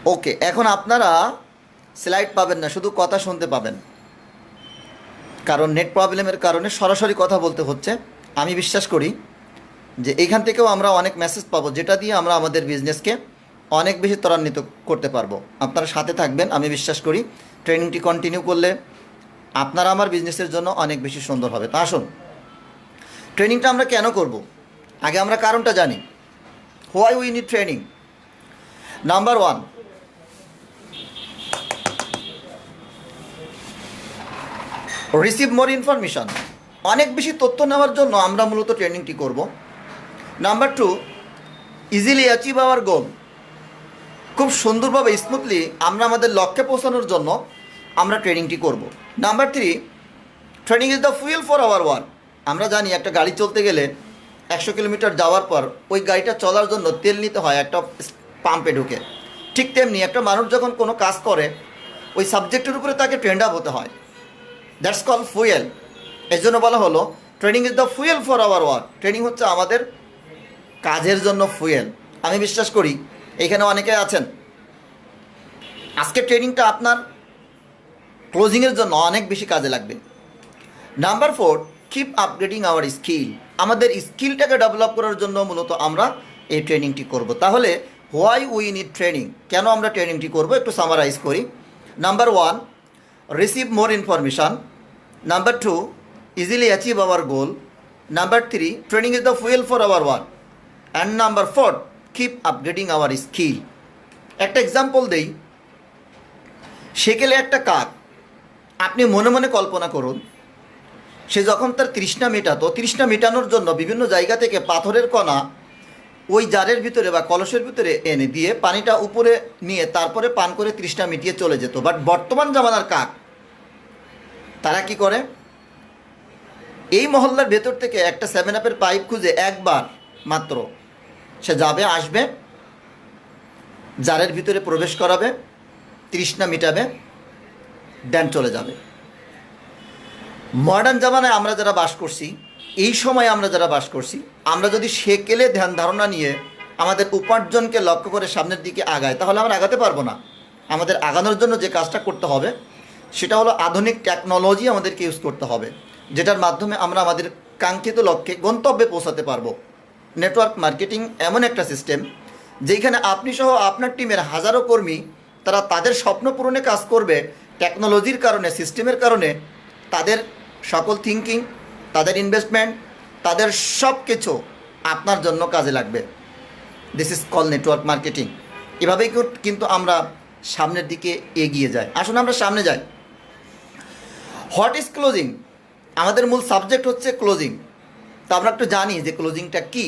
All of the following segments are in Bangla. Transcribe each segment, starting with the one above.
ওকে, এখন আপনারা স্লাইড পাবেন না, শুধু কথা শুনতে পাবেন, কারণ নেট প্রবলেমের কারণে সরাসরি কথা বলতে হচ্ছে। আমি বিশ্বাস করি যে এইখান থেকেও আমরা অনেক মেসেজ পাবো, যেটা দিয়ে আমরা আমাদের বিজনেসকে অনেক বেশি ত্বরান্বিত করতে পারবো। আপনারা সাথে থাকবেন, আমি বিশ্বাস করি ট্রেনিংটি কন্টিনিউ করলে আপনারা আমার বিজনেসের জন্য অনেক বেশি সুন্দর হবে। তা আসুন, ট্রেনিংটা আমরা কেন করব, আগে আমরা কারণটা জানি। Why we need training. Number one, receive more information. অনেক বেশি তথ্য নেওয়ার জন্য আমরা মূলত ট্রেনিংটি করব। Number two, easily achieve our goal. খুব সুন্দরভাবে স্মুথলি আমরা আমাদের লক্ষ্যে পৌঁছানোর জন্য আমরা ট্রেনিংটি করব। Number three, training is the fuel for our work. আমরা জানি একটা গাড়ি চলতে গেলে 100 কিলোমিটার যাওয়ার পর ওই গাড়িটা চলার জন্য তেল নিতে হয় একটা পাম্পে ঢুকে। ঠিক তেমনি একটা মানুষ যখন কোনো কাজ করে ওই সাবজেক্টের উপরে তাকে ট্রেন্ড আপ হতে হয়, দ্যাটস কল ফুয়েল। এর জন্য বলা হলো training is the fuel for our work. Training হচ্ছে আমাদের কাজের জন্য ফুয়েল। আমি বিশ্বাস করি এখানে অনেকে আছেন, আজকের ট্রেনিংটা আপনার ক্লোজিংয়ের জন্য অনেক বেশি কাজে লাগবে। Number four, keep upgrading our skill. আমাদের স্কিলটাকে ডেভেলপ করার জন্য মূলত আমরা এই ট্রেনিংটি করব। তাহলে হোয়াই উই নিড ট্রেনিং, কেন আমরা ট্রেনিংটি করব, একটু সামারাইজ করি। Number one, receive more information. Number two, easily achieve our goal. Number three, training is the fuel for our work. And number four, keep upgrading our skill. একটা এক্সাম্পল দেই। সেকেলে একটা কাক, আপনি মনে মনে কল্পনা করুন, সে যখন তার তৃষ্ণা মেটাতো, তৃষ্ণা মেটানোর জন্য বিভিন্ন জায়গা থেকে পাথরের কণা ওই জারের ভিতরে বা কলসের ভিতরে এনে দিয়ে পানিটা উপরে নিয়ে তারপরে পান করে তৃষ্ণা মিটিয়ে চলে যেত। বাট বর্তমান জামানার কাক তারা কি করে, এই মহল্লার ভেতর থেকে একটা 7-আপের পাইপ খুঁজে একবার মাত্র সে যাবে, আসবে, জারের ভিতরে প্রবেশ করাবে, তৃষ্ণা মিটাবে, দেন চলে যাবে। মডার্ন জামানায় আমরা যারা বাস করছি, এই সময় আমরা যারা বাস করছি, আমরা যদি সেকেলে ধ্যান ধারণা নিয়ে আমাদের উপার্জনকে লক্ষ্য করে সামনের দিকে আগাই, তাহলে আমরা আগাতে পারবো না। আমাদের আগানোর জন্য যে কাজটা করতে হবে সেটা হলো আধুনিক টেকনোলজি আমাদেরকে ইউজ করতে হবে, যেটার মাধ্যমে আমরা আমাদের কাঙ্ক্ষিত লক্ষ্যে গন্তব্যে পৌঁছাতে পারবো। নেটওয়ার্ক মার্কেটিং এমন একটা সিস্টেম যেখানে আপনি সহ আপনার টিমের হাজারো কর্মী তারা তাদের স্বপ্ন পূরণে কাজ করবে। টেকনোলজির কারণে, সিস্টেমের কারণে তাদের সকল থিঙ্কিং, তাদের ইনভেস্টমেন্ট, তাদের সব কিছু আপনার জন্য কাজে লাগবে। This is call network marketing. এভাবেই কিন্তু আমরা সামনের দিকে এগিয়ে যাই। আসুন আমরা সামনে যাই। What is closing? আমাদের মূল সাবজেক্ট হচ্ছে ক্লোজিং। তো আমরা একটু জানি যে ক্লোজিংটা কী।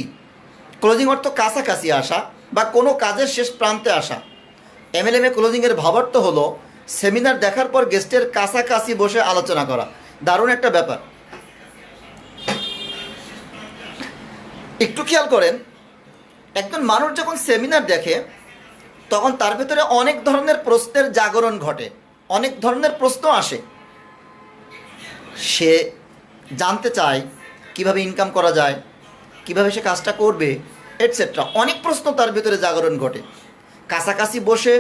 ক্লোজিং অর্থ কাছাকাছি আসা বা কোনো কাজের শেষ প্রান্তে আসা। এমএলএমে ক্লোজিংয়ের ভাবার্থ হলো সেমিনার দেখার পর গেস্টের কাছাকাছি বসে আলোচনা করা। দারুণ একটা ব্যাপার। একটু খেয়াল করেন, একজন মানুষ যখন সেমিনার দেখে তখন তার ভেতরে অনেক ধরনের প্রশ্নের জাগরণ ঘটে, অনেক ধরনের প্রশ্ন আসে। সে জানতে চায় কিভাবে ইনকাম করা যায়, কিভাবে সে কাজটা করবে, এটসেট্রা। অনেক প্রশ্ন তার ভেতরে জাগরণ ঘটে। কাছাকাছি বসে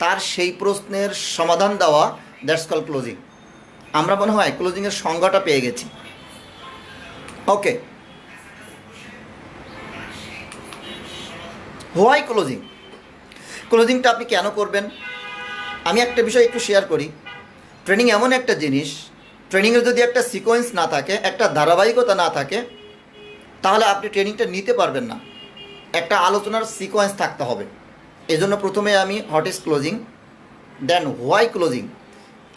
তার সেই প্রশ্নের সমাধান দেওয়া, দ্যাটস কল ক্লোজিং। আমরা মনে হয় ক্লোজিংয়ের সংজ্ঞাটা পেয়ে গেছি। ওকে, হোয়াই ক্লোজিং? ক্লোজিংটা আপনি কেন করবেন? আমি একটা বিষয় একটু শেয়ার করি। ট্রেনিং এমন একটা জিনিস, ট্রেনিংয়ের যদি একটা সিকোয়েন্স না থাকে, একটা ধারাবাহিকতা না থাকে, তাহলে আপনি ট্রেনিংটা নিতে পারবেন না। একটা আলোচনার সিকোয়েন্স থাকতে হবে। এজন্য প্রথমে আমি what is closing, then why closing.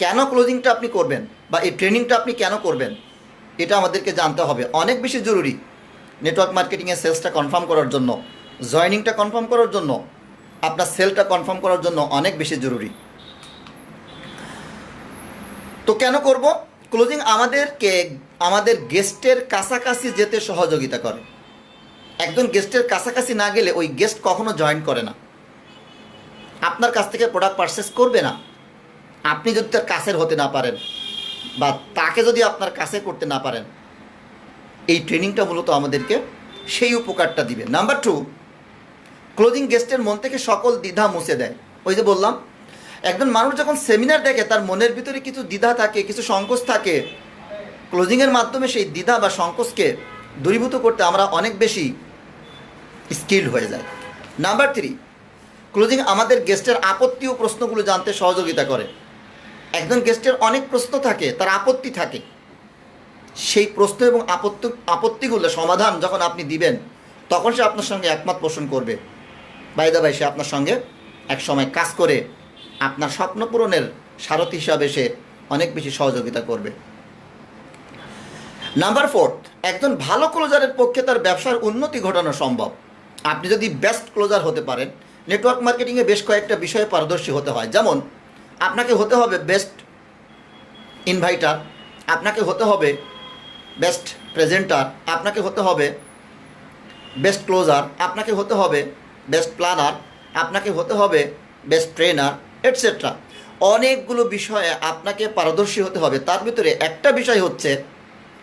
কেন ক্লোজিংটা আপনি করবেন বা এই ট্রেনিংটা আপনি কেন করবেন, এটা আমাদেরকে জানতে হবে। অনেক বেশি জরুরি নেটওয়ার্ক মার্কেটিংয়ের সেলসটা কনফার্ম করার জন্য, জয়েনিংটা কনফার্ম করার জন্য, আপনার সেলটা কনফার্ম করার জন্য অনেক বেশি জরুরি। তো কেন করব? ক্লোজিং আমাদেরকে আমাদের গেস্টের কাছাকাছি যেতে সহযোগিতা করে। একজন গেস্টের কাছাকাছি না গেলে ওই গেস্ট কখনো জয়েন করে না, আপনার কাছ থেকে প্রোডাক্ট পারচেস করবে না। আপনি যদি তার কাছের হতে না পারেন বা তাকে যদি আপনার কাছে করতে না পারেন, এই ট্রেনিংটা মূলত আমাদেরকে সেই উপকারটা দিবে। নাম্বার টু, ক্লোজিং গেস্টের মন থেকে সকল দ্বিধা মুছে দেয়। ওই যে বললাম, একজন মানুষ যখন সেমিনার দেখে তার মনের ভিতরে কিছু দ্বিধা থাকে, কিছু সংকোচ থাকে, ক্লোজিংয়ের মাধ্যমে সেই দ্বিধা বা সংকোচকে দূরীভূত করতে আমরা অনেক বেশি স্কিল্ড হয়ে যায়। নাম্বার 3, ক্লোজিং আমাদের গেস্টের আপত্তি ও প্রশ্নগুলো জানতে সহযোগিতা করে। একজন গেস্টের অনেক প্রশ্ন থাকে, তার আপত্তি থাকে, সেই প্রশ্ন এবং আপত্তিগুলো সমাধান যখন আপনি দিবেন তখন সে আপনার সঙ্গে একমত পোষণ করবে। বাই দা বাই, সে আপনার সঙ্গে এক সময় কাজ করে আপনার স্বপ্ন পূরণের সারথি হিসাবে সে অনেক বেশি সহযোগিতা করবে। নাম্বার 4, একজন ভালো ক্লোজারের পক্ষে তার ব্যবসার উন্নতি ঘটানো সম্ভব। আপনি যদি বেস্ট ক্লোজার হতে পারেন, নেটওয়ার্ক মার্কেটিংয়ে বেশ কয়েকটা বিষয়ে পারদর্শী হতে হয়। যেমন আপনাকে হতে হবে বেস্ট ইনভাইটার, আপনাকে হতে হবে বেস্ট প্রেজেন্টার, আপনাকে হতে হবে বেস্ট ক্লোজার, আপনাকে হতে হবে বেস্ট প্ল্যানার, আপনাকে হতে হবে বেস্ট ট্রেনার, এটসেট্রা। অনেকগুলো বিষয়ে আপনাকে পারদর্শী হতে হবে। তার ভিতরে একটা বিষয় হচ্ছে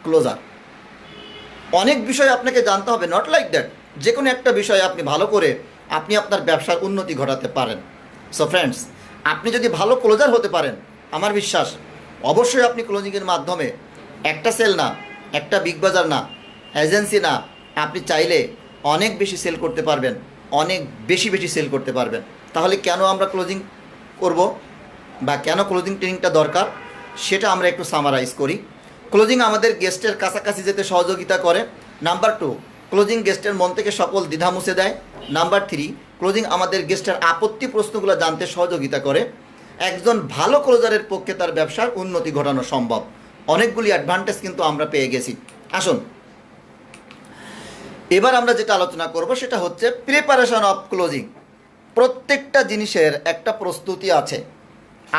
ক্লোজার। অনেক বিষয় আপনাকে জানতে হবে, নট লাইক দ্যাট যে কোনো একটা বিষয়ে আপনি ভালো করে আপনি আপনার ব্যবসার উন্নতি ঘটাতে পারেন। সো ফ্রেন্ডস, আপনি যদি ভালো ক্লোজার হতে পারেন, আমার বিশ্বাস অবশ্যই আপনি ক্লোজিংয়ের মাধ্যমে একটা সেল না, একটা বিগ বাজার না, এজেন্সি না, আপনি চাইলে অনেক বেশি সেল করতে পারবেন, অনেক বেশি সেল করতে পারবেন। তাহলে কেন আমরা ক্লোজিং করব বা কেন ক্লোজিং ট্রেনিংটা দরকার সেটা আমরা একটু সামারাইজ করি। ক্লোজিং আমাদের গেস্টের কাছাকাছি যেতে সহযোগিতা করে। নাম্বার 2, ক্লোজিং গেস্টের মন থেকে সকল দ্বিধা মুছে দেয়। নাম্বার 3, ক্লোজিং আমাদের গেস্টের আপত্তি প্রশ্নগুলো জানতে সহযোগিতা করে। একজন ভালো ক্লোজারের পক্ষে তার ব্যবসার উন্নতি ঘটানো সম্ভব। অনেকগুলি অ্যাডভান্টেজ কিন্তু আমরা পেয়ে গেছি। আসুন এবার আমরা যেটা আলোচনা করব সেটা হচ্ছে প্রিপারেশন অফ ক্লোজিং। প্রত্যেকটা জিনিসের একটা প্রস্তুতি আছে।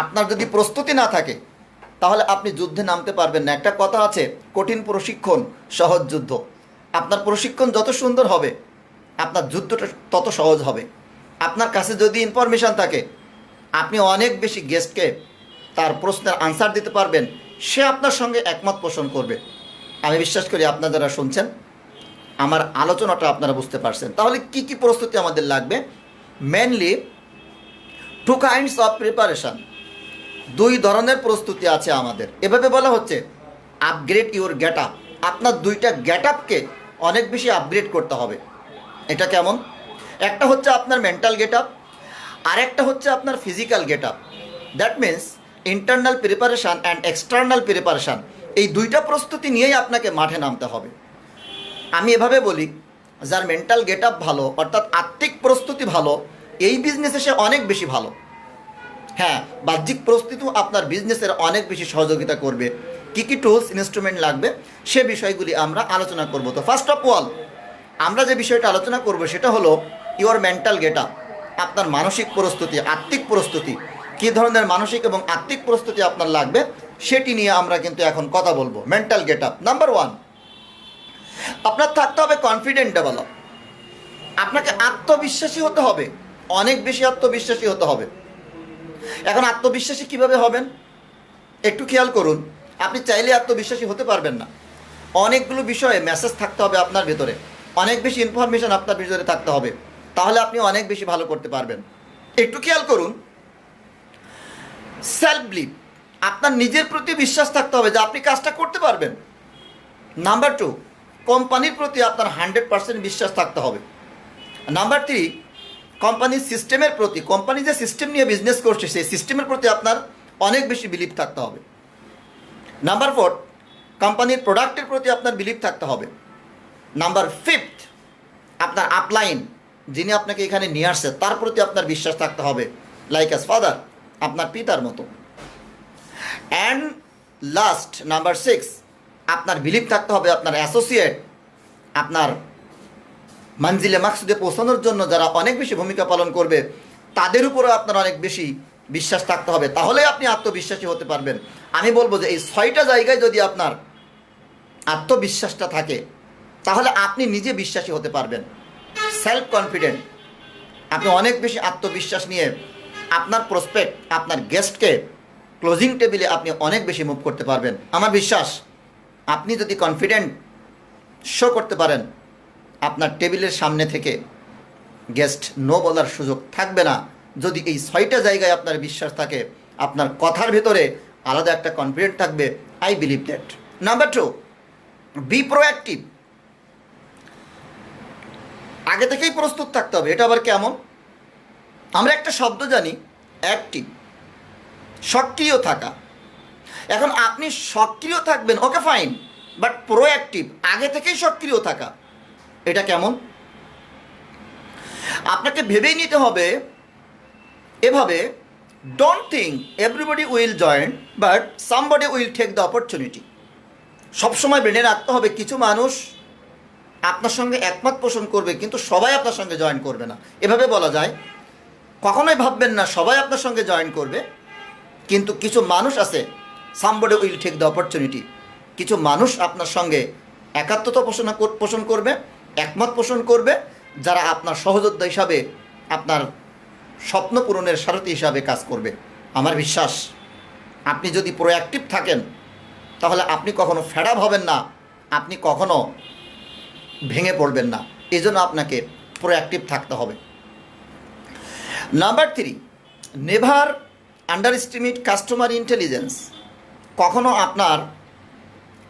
আপনার যদি প্রস্তুতি না থাকে তাহলে আপনি যুদ্ধে নামতে পারবেন না। একটা কথা আছে, কঠিন প্রশিক্ষণ সহজ যুদ্ধ। আপনার প্রশিক্ষণ যত সুন্দর হবে আপনার যুদ্ধটা তত সহজ হবে। আপনার কাছে যদি ইনফরমেশান থাকে আপনি অনেক বেশি গেস্টকে তার প্রশ্নের আনসার দিতে পারবেন, সে আপনার সঙ্গে একমত পোষণ করবে। আমি বিশ্বাস করি আপনারা যারা শুনছেন আমার আলোচনাটা আপনারা বুঝতে পারছেন। তাহলে কি কি প্রস্তুতি আমাদের লাগবে? মেনলি 2 কাইন্ডস অফ প্রিপারেশান, 2 ধরনের প্রস্তুতি আছে আমাদের। এভাবে বলা হচ্ছে আপগ্রেড ইউর গেট আপ। আপনার 2টা গেট আপকে অনেক বেশি আপগ্রেড করতে হবে। এটা কেমন? একটা হচ্ছে আপনার মেন্টাল গেট আপ, আর একটা হচ্ছে আপনার physical get up. That means internal preparation and external preparation. এই 2টা প্রস্তুতি নিয়েই আপনাকে মাঠে নামতে হবে। আমি এভাবে বলি, যার মেন্টাল গেট আপ ভালো অর্থাৎ আত্মিক প্রস্তুতি ভালো, এই বিজনেসে সে অনেক বেশি ভালো। হ্যাঁ, বাহ্যিক প্রস্তুতিও আপনার বিজনেসের অনেক বেশি সহযোগিতা করবে। কী কী টুলস ইনস্ট্রুমেন্ট লাগবে সে বিষয়গুলি আমরা আলোচনা করব। তো ফার্স্ট অফ অল আমরা যে বিষয়টা আলোচনা করব সেটা হলো ইওর মেন্টাল গেট আপ। আপনার মানসিক প্রস্তুতি, আত্মিক প্রস্তুতি, কী ধরনের মানসিক এবং আত্মিক প্রস্তুতি আপনার লাগবে সেটি নিয়ে আমরা কিন্তু এখন কথা বলবো। মেন্টাল গেট আপ নাম্বার 1, আপনার থাকতে হবে কনফিডেন্ট ডেভেলপ। আপনাকে আত্মবিশ্বাসী হতে হবে, অনেক বেশি আত্মবিশ্বাসী হতে হবে। এখন আত্মবিশ্বাসী কিভাবে হবেন একটু খেয়াল করুন। আপনি চাইলে আত্মবিশ্বাসী হতে পারবেন না। অনেকগুলো বিষয়ে মেসেজ থাকতে হবে আপনার ভিতরে, অনেক বেশি ইনফরমেশান আপনার ভিতরে থাকতে হবে, তাহলে আপনি অনেক বেশি ভালো করতে পারবেন। একটু খেয়াল করুন, সেলফ বিলিভ, আপনার নিজের প্রতি বিশ্বাস থাকতে হবে যে আপনি কাজটা করতে পারবেন। নাম্বার 2, কোম্পানির প্রতি আপনার 100% বিশ্বাস থাকতে হবে। নাম্বার 3, কোম্পানির সিস্টেমের প্রতি, কোম্পানি যে সিস্টেম নিয়ে বিজনেস করছে সেই সিস্টেমের প্রতি আপনার অনেক বেশি বিলিভ থাকতে হবে। নাম্বার 4, কোম্পানির প্রোডাক্টের প্রতি আপনার বিলিভ থাকতে হবে। নাম্বার 5, আপনার আপলাইন যিনি আপনাকে এখানে নিয়ে আসছে তার প্রতি আপনার বিশ্বাস থাকতে হবে, লাইক অ্যাজ ফাদার, আপনার পিতার মতো। অ্যান্ড লাস্ট নাম্বার 6, আপনার বিলিভ থাকতে হবে আপনার অ্যাসোসিয়েট, আপনার মঞ্জিলে মাকসুদে পৌঁছানোর জন্য যারা অনেক বেশি ভূমিকা পালন করবে তাদের উপরেও আপনার অনেক বেশি বিশ্বাস থাকতে হবে, তাহলে আপনি আত্মবিশ্বাসী হতে পারবেন। আমি বলবো যে এই 6টা জায়গায় যদি আপনার আত্মবিশ্বাসটা থাকে তাহলে আপনি নিজে বিশ্বাসী হতে পারবেন। সেলফ কনফিডেন্ট, আপনি অনেক বেশি আত্মবিশ্বাস নিয়ে আপনার প্রসপেক্ট, আপনার গেস্টকে ক্লোজিং টেবিলে আপনি অনেক বেশি মুভ করতে পারবেন। আমার বিশ্বাস আপনি যদি কনফিডেন্ট শো করতে পারেন আপনার টেবিলের সামনে থেকে গেস্ট নো বলার সুযোগ থাকবে না, যদি এই 6টা জায়গায় আপনার বিশ্বাস থাকে, আপনার কথার ভেতরে আলাদা একটা কনফিডেন্ট থাকবে। I believe that. Number 2, be proactive. আগে থেকেই প্রস্তুত থাকতে হবে। এটা আবার কেমন? আমরা একটা শব্দ জানি, অ্যাক্টিভ, সক্রিয় থাকা। এখন আপনি সক্রিয় থাকবেন, ওকে ফাইন, বাট প্রোঅ্যাক্টিভ, আগে থেকেই সক্রিয় থাকা, এটা কেমন? আপনাকে ভেবেই নিতে হবে এভাবে, don't think everybody will join but somebody will take the opportunity. সবসময় ব্রেনে রাখতে হবে কিছু মানুষ আপনার সঙ্গে একমত পোষণ করবে, কিন্তু সবাই আপনার সঙ্গে জয়েন করবে না। এভাবে বলা যায়, কখনোই ভাববেন না সবাই আপনার সঙ্গে জয়েন করবে, কিন্তু কিছু মানুষ আছে, somebody will take the opportunity. কিছু মানুষ আপনার সঙ্গে একাত্মতা পোষণ করবে, একমত পোষণ করবে, যারা আপনার সহযোদ্ধা হিসাবে, আপনার স্বপ্ন পূরণের সারথি হিসাবে কাজ করবে। আমার বিশ্বাস, আপনি যদি প্রোঅ্যাক্টিভ থাকেন তাহলে আপনি কখনো ফেড আপ হবেন না, আপনি কখনো ভেঙে পড়বেন না। এই জন্য আপনাকে প্রোঅ্যাক্টিভ থাকতে হবে। Number 3, never underestimate customer intelligence. কখনো আপনার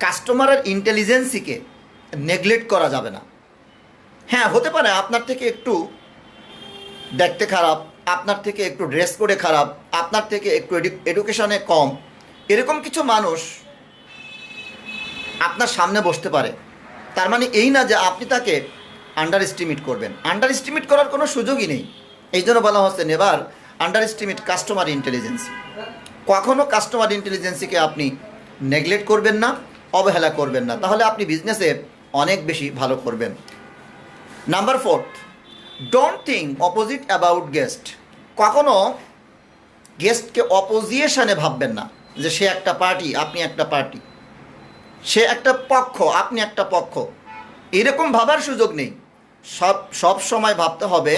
কাস্টমারের ইন্টেলিজেন্সিকে নেগলেক্ট করা যাবে না। হ্যাঁ, হতে পারে আপনার থেকে একটু দেখতে খারাপ, আপনার থেকে একটু ড্রেস কোডে খারাপ, আপনার থেকে একটু এডুকেশনে কম, এরকম কিছু মানুষ আপনার সামনে বসতে পারে। তার মানে এই না যে আপনি তাকে আন্ডার এস্টিমেট করবেন। আন্ডার এস্টিমেট করার কোনো সুযোগই নেই। এই জন্য বলা হচ্ছে নেভার আন্ডার এস্টিমেট কাস্টমার ইন্টেলিজেন্সি। কখনও কাস্টমার ইন্টেলিজেন্সিকে আপনি নেগলেক্ট করবেন না, অবহেলা করবেন না, তাহলে আপনি বিজনেসে অনেক বেশি ভালো করবেন। Number 4, don't think opposite about guest. কখনো গেস্টকে অপোজিশনে ভাববেন না, যে সে একটা পার্টি, আপনি একটা পার্টি, সে একটা পক্ষ, আপনি একটা পক্ষ, এরকম ভাবার সুযোগ নেই। সব সময় ভাবতে হবে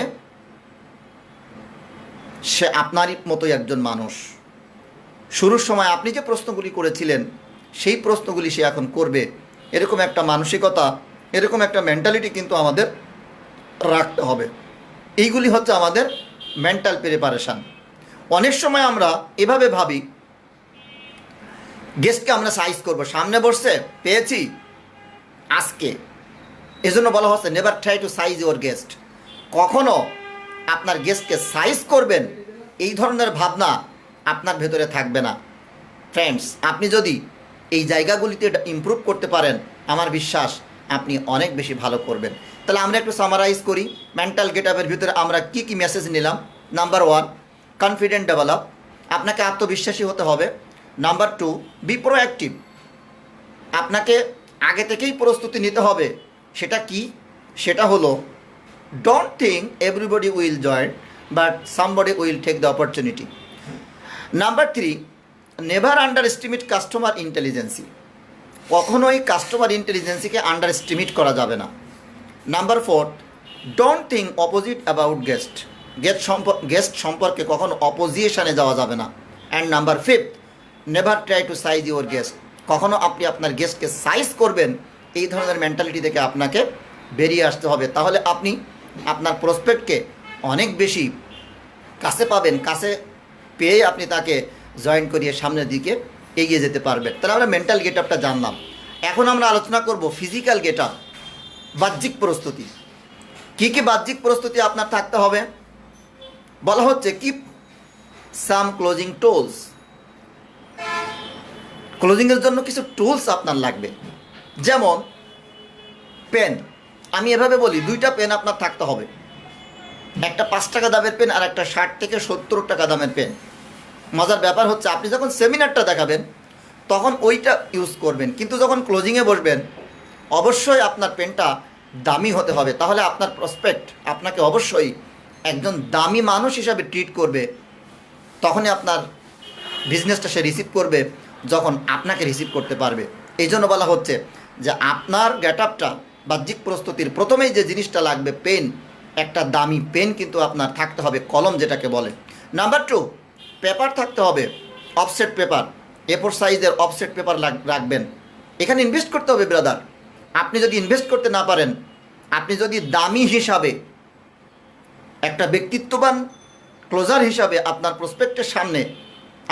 সে আপনারই মতোই একজন মানুষ। শুরুর সময় আপনি যে প্রশ্নগুলি করেছিলেন সেই প্রশ্নগুলি সে এখন করবে, এরকম একটা মানসিকতা, এরকম একটা মেন্টালিটি কিন্তু আমাদের রাখতে হবে। এইগুলি হচ্ছে আমাদের মেন্টাল প্রিপারেশান। অনেক সময় আমরা এভাবে ভাবি, গেস্টকে আমরা সাইজ করব, সামনে বসছে, পেয়েছি আজকে। এজন্য বলা হচ্ছে never try to size your guest. কখনো আপনার গেস্টকে সাইজ করবেন এই ধরনের ভাবনা আপনার ভেতরে থাকবে না। ফ্রেন্ডস, আপনি যদি এই জায়গাগুলিতে ইমপ্রুভ করতে পারেন, আমার বিশ্বাস আপনি অনেক বেশি ভালো করবেন। তাহলে আমরা একটু সামারাইজ করি, মেন্টাল গেট আপের ভিতরে আমরা কি কি মেসেজ নিলাম। নাম্বার 1, কনফিডেন্ট ডেভেলপ, আপনাকে আত্মবিশ্বাসী হতে হবে। নাম্বার 2, বি প্রোঅ্যাক্টিভ, আপনাকে আগে থেকেই প্রস্তুতি নিতে হবে। সেটা কি? সেটা হলো don't think everybody will join but somebody will take the opportunity. Number 3, never underestimate customer intelligence. কখনোই কাস্টমার ইন্টেলিজেন্সিকে আন্ডার এস্টিমেট করা যাবে না। Number 4, don't think opposite about guest. Guest সম্পর্কে কখনো অপোজিশনে যাওয়া যাবে না। And number 5, never try to size your guest. কখনো আপনি আপনার গেস্টকে সাইজ করবেন, এই ধরনের মেন্টালিটি থেকে আপনাকে বেরিয়ে আসতে হবে। তাহলে আপনি আপনার প্রসপেক্টকে অনেক বেশি কাছে পাবেন, কাছে পেয়ে আপনি তাকে জয়েন করিয়ে সামনের দিকে এগিয়ে যেতে পারবেন। তাহলে আমরা মেন্টাল গেট আপটা জানলাম। এখন আমরা আলোচনা করব ফিজিক্যাল গেট আপ, বাহ্যিক প্রস্তুতি। কী কী বাহ্যিক প্রস্তুতি আপনার থাকতে হবে? বলা হচ্ছে কিপ সাম ক্লোজিং টুলস। ক্লোজিংয়ের জন্য কিছু টুলস আপনার লাগবে, যেমন পেন। আমি এভাবে বলি, 2টা পেন আপনার থাকতে হবে, একটা 5 টাকা দামের পেন আর একটা 60 থেকে 70 টাকা দামের পেন। মজার ব্যাপার হচ্ছে আপনি যখন সেমিনারটা দেখাবেন তখন ওইটা ইউজ করবেন, কিন্তু যখন ক্লোজিংয়ে বসবেন অবশ্যই আপনার পেনটা দামি হতে হবে। তাহলে আপনার প্রসপেক্ট আপনাকে অবশ্যই একজন দামি মানুষ হিসাবে ট্রিট করবে। তখনই আপনার বিজনেসটা সে রিসিভ করবে যখন আপনাকে রিসিভ করতে পারবে। এই জন্য বলা হচ্ছে যে আপনার গেট আপটা, বাহ্যিক প্রস্তুতির প্রথমেই যে জিনিসটা লাগবে পেন, একটা দামি পেন কিন্তু আপনার থাকতে হবে, কলম যেটাকে বলে। নাম্বার 2, পেপার থাকতে হবে, অফসেট পেপার, A4 সাইজের অফসেট পেপার রাখবেন। এখানে ইনভেস্ট করতে হবে ব্রাদার। আপনি যদি ইনভেস্ট করতে না পারেন, আপনি যদি দামি হিসাবে একটা ব্যক্তিত্ববান ক্লোজার হিসাবে আপনার প্রসপেক্টের সামনে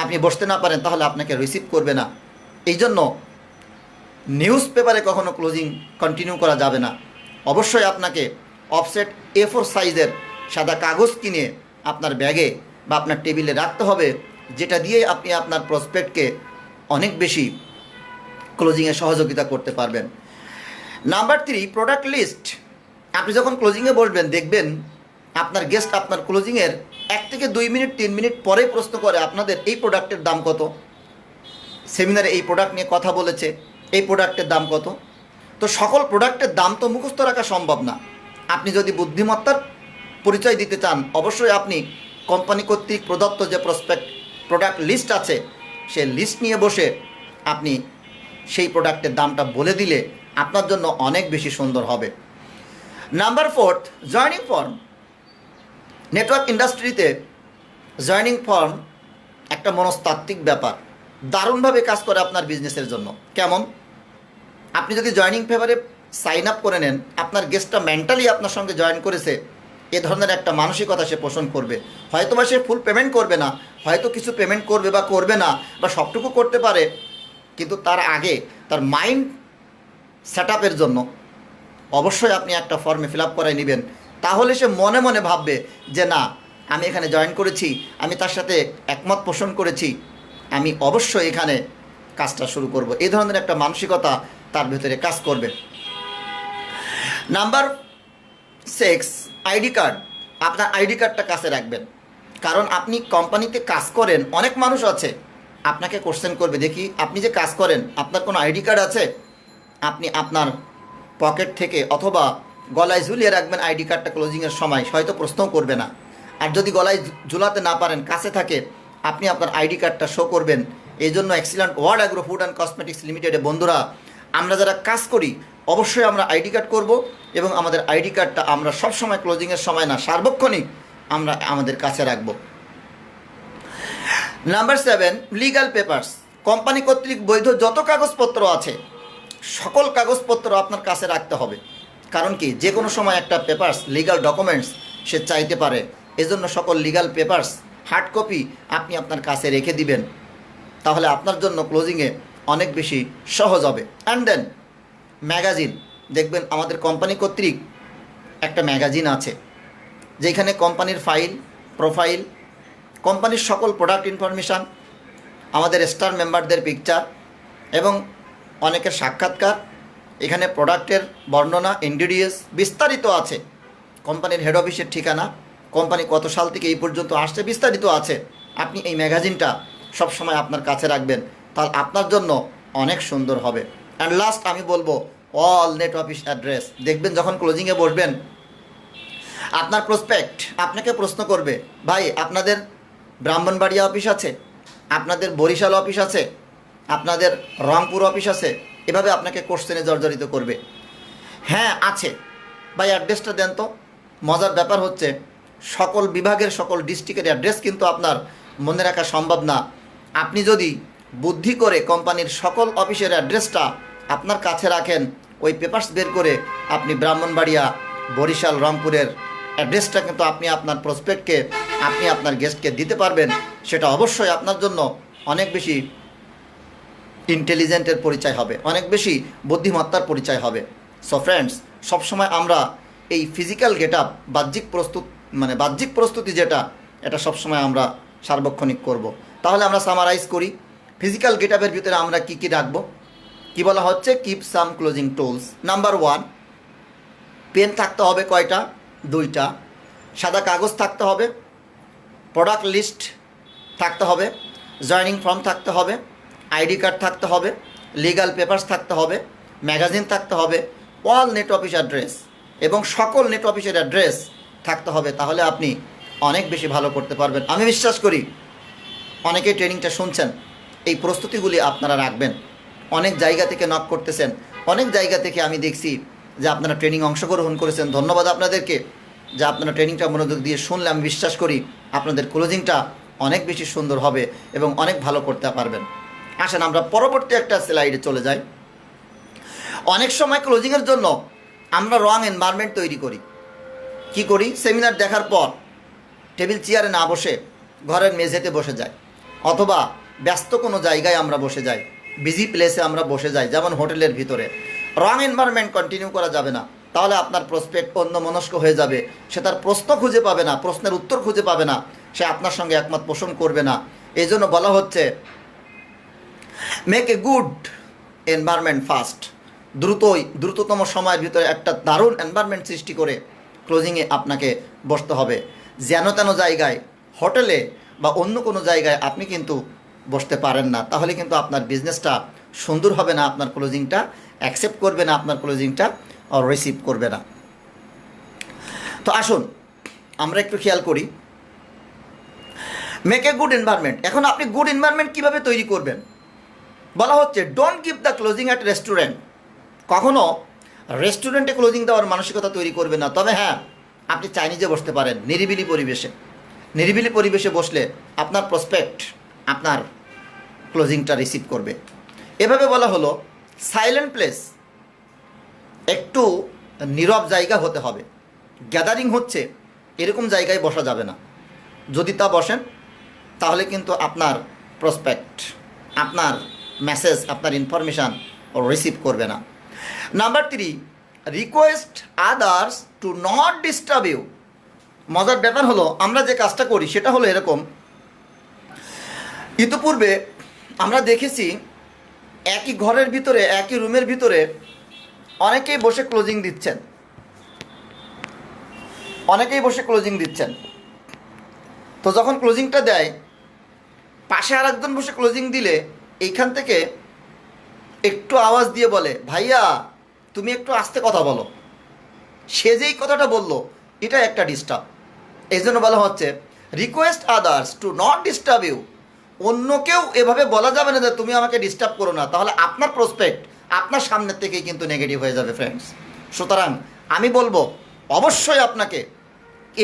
আপনি বসতে না পারেন, তাহলে আপনাকে রিসিভ করবে না। এই জন্য নিউজ পেপারে কখনো ক্লোজিং কন্টিনিউ করা যাবে না। অবশ্যই আপনাকে অফসেট A4 সাইজের সাদা কাগজ কিনে আপনার ব্যাগে বা আপনার টেবিলে রাখতে হবে, যেটা দিয়ে আপনি আপনার প্রসপেক্টকে অনেক বেশি ক্লোজিংয়ে সহযোগিতা করতে পারবেন। Number 3, product list. আপনি যখন ক্লোজিংয়ে বসবেন, দেখবেন আপনার গেস্ট আপনার ক্লোজিংয়ের 1 থেকে 2 মিনিট 3 মিনিট পরে প্রশ্ন করে আপনাদের এই প্রোডাক্টের দাম কত, সেমিনারে এই প্রোডাক্ট নিয়ে কথা বলেছে, এই প্রোডাক্টের দাম কত। তো সকল প্রোডাক্টের দাম তো মুখস্থ রাখা সম্ভব না। আপনি যদি বুদ্ধিমত্তার পরিচয় দিতে চান, অবশ্যই আপনি কোম্পানি কর্তৃক প্রদত্ত যে প্রোডাক্ট লিস্ট আছে, সেই লিস্ট নিয়ে বসে আপনি সেই প্রোডাক্টের দামটা বলে দিলে আপনার জন্য অনেক বেশি সুন্দর হবে। Number 4, joining form. নেটওয়ার্ক ইন্ডাস্ট্রিতে জয়েনিং ফর্ম একটা মনস্তাত্ত্বিক ব্যাপার, দারুণভাবে কাজ করে আপনার বিজনেসের জন্য। কেমন? আপনি যদি জয়েনিং পেপারে সাইন আপ করে নেন, আপনার গেস্টটা মেন্টালি আপনার সঙ্গে জয়েন করেছে, এ ধরনের একটা মানসিকতা সে পোষণ করবে। হয়তো বা সে ফুল পেমেন্ট করবে না, হয়তো কিছু পেমেন্ট করবে বা করবে না, বা সবটুকু করতে পারে, কিন্তু তার আগে তার মাইন্ড সেট আপের জন্য অবশ্যই আপনি একটা ফর্মে ফিল আপ করাই নেবেন। তাহলে সে মনে মনে ভাববে যে না, আমি এখানে জয়েন করেছি, আমি তার সাথে একমত পোষণ করেছি, আমি অবশ্যই এখানে কাজটা শুরু করব। এই ধরনের একটা মানসিকতা তার ভেতরে কাজ করবে। Number 6, ID card. আপনার আইডি কার্ডটা কাছে রাখবেন, কারণ আপনি কোম্পানিতে কাজ করেন। অনেক মানুষ আছে আপনাকে কোশ্চেন করবে, দেখি আপনি যে কাজ করেন আপনার কোনো আইডি কার্ড আছে? আপনি আপনার পকেট থেকে অথবা গলায় ঝুলিয়ে রাখবেন আইডি কার্ডটা। ক্লোজিংয়ের সময় হয়তো প্রশ্নও করবে না। আর যদি গলায় ঝুলাতে না পারেন, কাছে থাকে, আপনি আপনার আইডি কার্ডটা শো করবেন। এই জন্য excellent world agro food and cosmetics লিমিটেডে বন্ধুরা, আমরা যারা কাজ করি অবশ্যই আমরা আইডি কার্ড করব, এবং আমাদের আইডি কার্ডটা আমরা সবসময় ক্লোজিংয়ের সময় না, সার্বক্ষণিক আমরা আমাদের কাছে রাখব। Number 7, legal papers. কোম্পানি কর্তৃক বৈধ যত কাগজপত্র আছে সকল কাগজপত্র আপনার কাছে রাখতে হবে। কারণ কি, যে কোনো সময় একটা পেপারস, লিগ্যাল ডকুমেন্টস সে চাইতে পারে। এজন্য সকল লিগ্যাল পেপারস হার্ড কপি আপনি আপনার কাছে রেখে দিবেন, তাহলে আপনার জন্য ক্লোজিংয়ে অনেক বেশি সহজ হবে। And then magazine. দেখবেন আমাদের কোম্পানি কর্তৃক একটা ম্যাগাজিন আছে, যেখানে কোম্পানির ফাইল, প্রোফাইল, কোম্পানির সকল প্রোডাক্ট ইনফরমেশান, আমাদের স্টার মেম্বারদের পিকচার এবং অনেকের সাক্ষাৎকার, এখানে প্রোডাক্টের বর্ণনা, ইনগ্রিডিয়েন্টস বিস্তারিত আছে। কোম্পানির হেড অফিসের ঠিকানা, কোম্পানি কত সাল থেকে এই পর্যন্ত আসছে বিস্তারিত আছে। আপনি এই ম্যাগাজিনটা সবসময় আপনার কাছে রাখবেন, তাহলে আপনার জন্য অনেক সুন্দর হবে। অ্যান্ড লাস্ট আমি বলবো, অল নেট অফিস অ্যাড্রেস। দেখবেন যখন ক্লোজিংয়ে বসবেন, আপনার প্রসপেক্ট আপনাকে প্রশ্ন করবে, ভাই আপনাদের ব্রাহ্মণবাড়িয়া অফিস আছে, আপনাদের বরিশাল অফিস আছে, আপনাদের রংপুর অফিস আছে, এভাবে আপনাকে কোশ্চেনে জর্জরিত করবে। হ্যাঁ আছে, ভাই অ্যাড্রেসটা দেন তো। মজার ব্যাপার হচ্ছে, সকল বিভাগের সকল ডিস্ট্রিক্টের অ্যাড্রেস কিন্তু আপনার মনে রাখা সম্ভব না। আপনি যদি বুদ্ধি করে কোম্পানির সকল অফিসের অ্যাড্রেসটা আপনার কাছে রাখেন, ওই পেপারস বের করে আপনি ব্রাহ্মণবাড়িয়া, বরিশাল, রংপুরের অ্যাড্রেসটা কিন্তু আপনি আপনার প্রসপেক্টকে, আপনি আপনার গেস্টকে দিতে পারবেন। সেটা অবশ্যই আপনার জন্য অনেক বেশি ইন্টেলিজেন্টের পরিচয় হবে, অনেক বেশি বুদ্ধিমত্তার পরিচয় হবে। সো ফ্রেন্ডস, সবসময় আমরা এই ফিজিক্যাল গেট আপ, বাহ্যিক প্রস্তুতি যেটা, এটা সবসময় আমরা সার্বক্ষণিক করব। তাহলে আমরা সামারাইজ করি, ফিজিক্যাল গেট আপের ভিতরে আমরা কী কী রাখবো, কী বলা হচ্ছে, কিপ সাম ক্লোজিং টুলস। নাম্বার 1, পেন থাকতে হবে কয়টা? 2টা। সাদা কাগজ থাকতে হবে, প্রোডাক্ট লিস্ট থাকতে হবে, জয়েনিং ফর্ম থাকতে হবে, আইডি কার্ড থাকতে হবে, লিগ্যাল পেপারস থাকতে হবে, ম্যাগাজিন থাকতে হবে, অল নেট অফিস অ্যাড্রেস এবং সকল নেট অফিসের অ্যাড্রেস থাকতে হবে। তাহলে আপনি অনেক বেশি ভালো করতে পারবেন। আমি বিশ্বাস করি অনেকেই ট্রেনিংটা শুনছেন, এই প্রস্তুতিগুলি আপনারা রাখবেন। অনেক জায়গা থেকে নক করতেছেন, অনেক জায়গা থেকে আমি দেখছি যে আপনারা ট্রেনিং অংশগ্রহণ করেছেন। ধন্যবাদ আপনাদেরকে যে আপনারা ট্রেনিংটা মনোযোগ দিয়ে শুনলে। আমি বিশ্বাস করি আপনাদের ক্লোজিংটা অনেক বেশি সুন্দর হবে এবং অনেক ভালো করতে পারবেন। আসেন আমরা পরবর্তী একটা স্লাইডে চলে যাই। অনেক সময় ক্লোজিংয়ের জন্য আমরা রং এনভায়রনমেন্ট তৈরি করি। কি করি? সেমিনার দেখার পর টেবিল চেয়ারে না বসে ঘরের মেঝেতে বসে যাই, অথবা ব্যস্ত কোনো জায়গায় আমরা বসে যাই, বিজি প্লেসে আমরা বসে যাই, যেমন হোটেলের ভিতরে, রং এনভায়রনমেন্ট কন্টিনিউ করা যাবে না। তাহলে আপনার প্রসপেক্ট অন্যমনস্ক হয়ে যাবে, সে তার প্রশ্ন খুঁজে পাবে না, প্রশ্নের উত্তর খুঁজে পাবে না, সে আপনার সঙ্গে একমত পোষণ করবে না। এই জন্য বলা হচ্ছে make a good environment first. দ্রুততম সময়ের ভিতরে একটা দারুণ এনভায়রনমেন্ট সৃষ্টি করে ক্লোজিংয়ে আপনাকে বসতে হবে। যেন তেন জায়গায়, হোটেলে বা অন্য কোনো জায়গায় আপনি কিন্তু বসতে পারেন না, তাহলে কিন্তু আপনার বিজনেসটা সুন্দর হবে না, আপনার ক্লোজিংটা অ্যাকসেপ্ট করবে না, আপনার ক্লোজিংটা রিসিভ করবে না। তো আসুন আমরা একটু খেয়াল করি, মেক এ গুড এনভায়রনমেন্ট। এখন আপনি গুড এনভায়রনমেন্ট কীভাবে তৈরি করবেন? বলা হচ্ছে don't give the closing at restaurant. কখনও রেস্টুরেন্টে ক্লোজিং দেওয়ার মানসিকতা তৈরি করবে না। তবে হ্যাঁ, আপনি চাইনিজে বসতে পারেন, নিরিবিলি পরিবেশে। নিরিবিলি পরিবেশে বসলে আপনার প্রসপেক্ট আপনার ক্লোজিংটা রিসিভ করবে। এভাবে বলা হলো সাইলেন্ট প্লেস, একটু নীরব জায়গা হতে হবে। গ্যাদারিং হচ্ছে এরকম জায়গায় বসা যাবে না। যদি তা বসেন তাহলে কিন্তু আপনার প্রসপেক্ট আপনার মেসেজ, আপনার ইনফরমেশান রিসিভ করবে না। Number 3, request others to not disturb you. মজার ব্যাপার হলো আমরা যে কাজটা করি সেটা হলো এরকম, ইতিপূর্বে আমরা দেখেছি একই ঘরের ভিতরে, একই রুমের ভিতরে অনেকেই বসে ক্লোজিং দিচ্ছেন, তো যখন ক্লোজিংটা দেয়, পাশে আর একজন বসে ক্লোজিং দিলে এইখান থেকে একটু আওয়াজ দিয়ে বলে, ভাইয়া তুমি একটু আস্তে কথা বলো। সে যেই কথাটা বললো এটা একটা ডিস্টার্ব। এই জন্য বলা হচ্ছে request others to not disturb you. অন্য কেউ এভাবে বলা যাবে না যে তুমি আমাকে ডিস্টার্ব করো না, তাহলে আপনার প্রসপেক্ট আপনার সামনের থেকেই কিন্তু নেগেটিভ হয়ে যাবে ফ্রেন্ডস। সুতরাং আমি বলবো অবশ্যই আপনাকে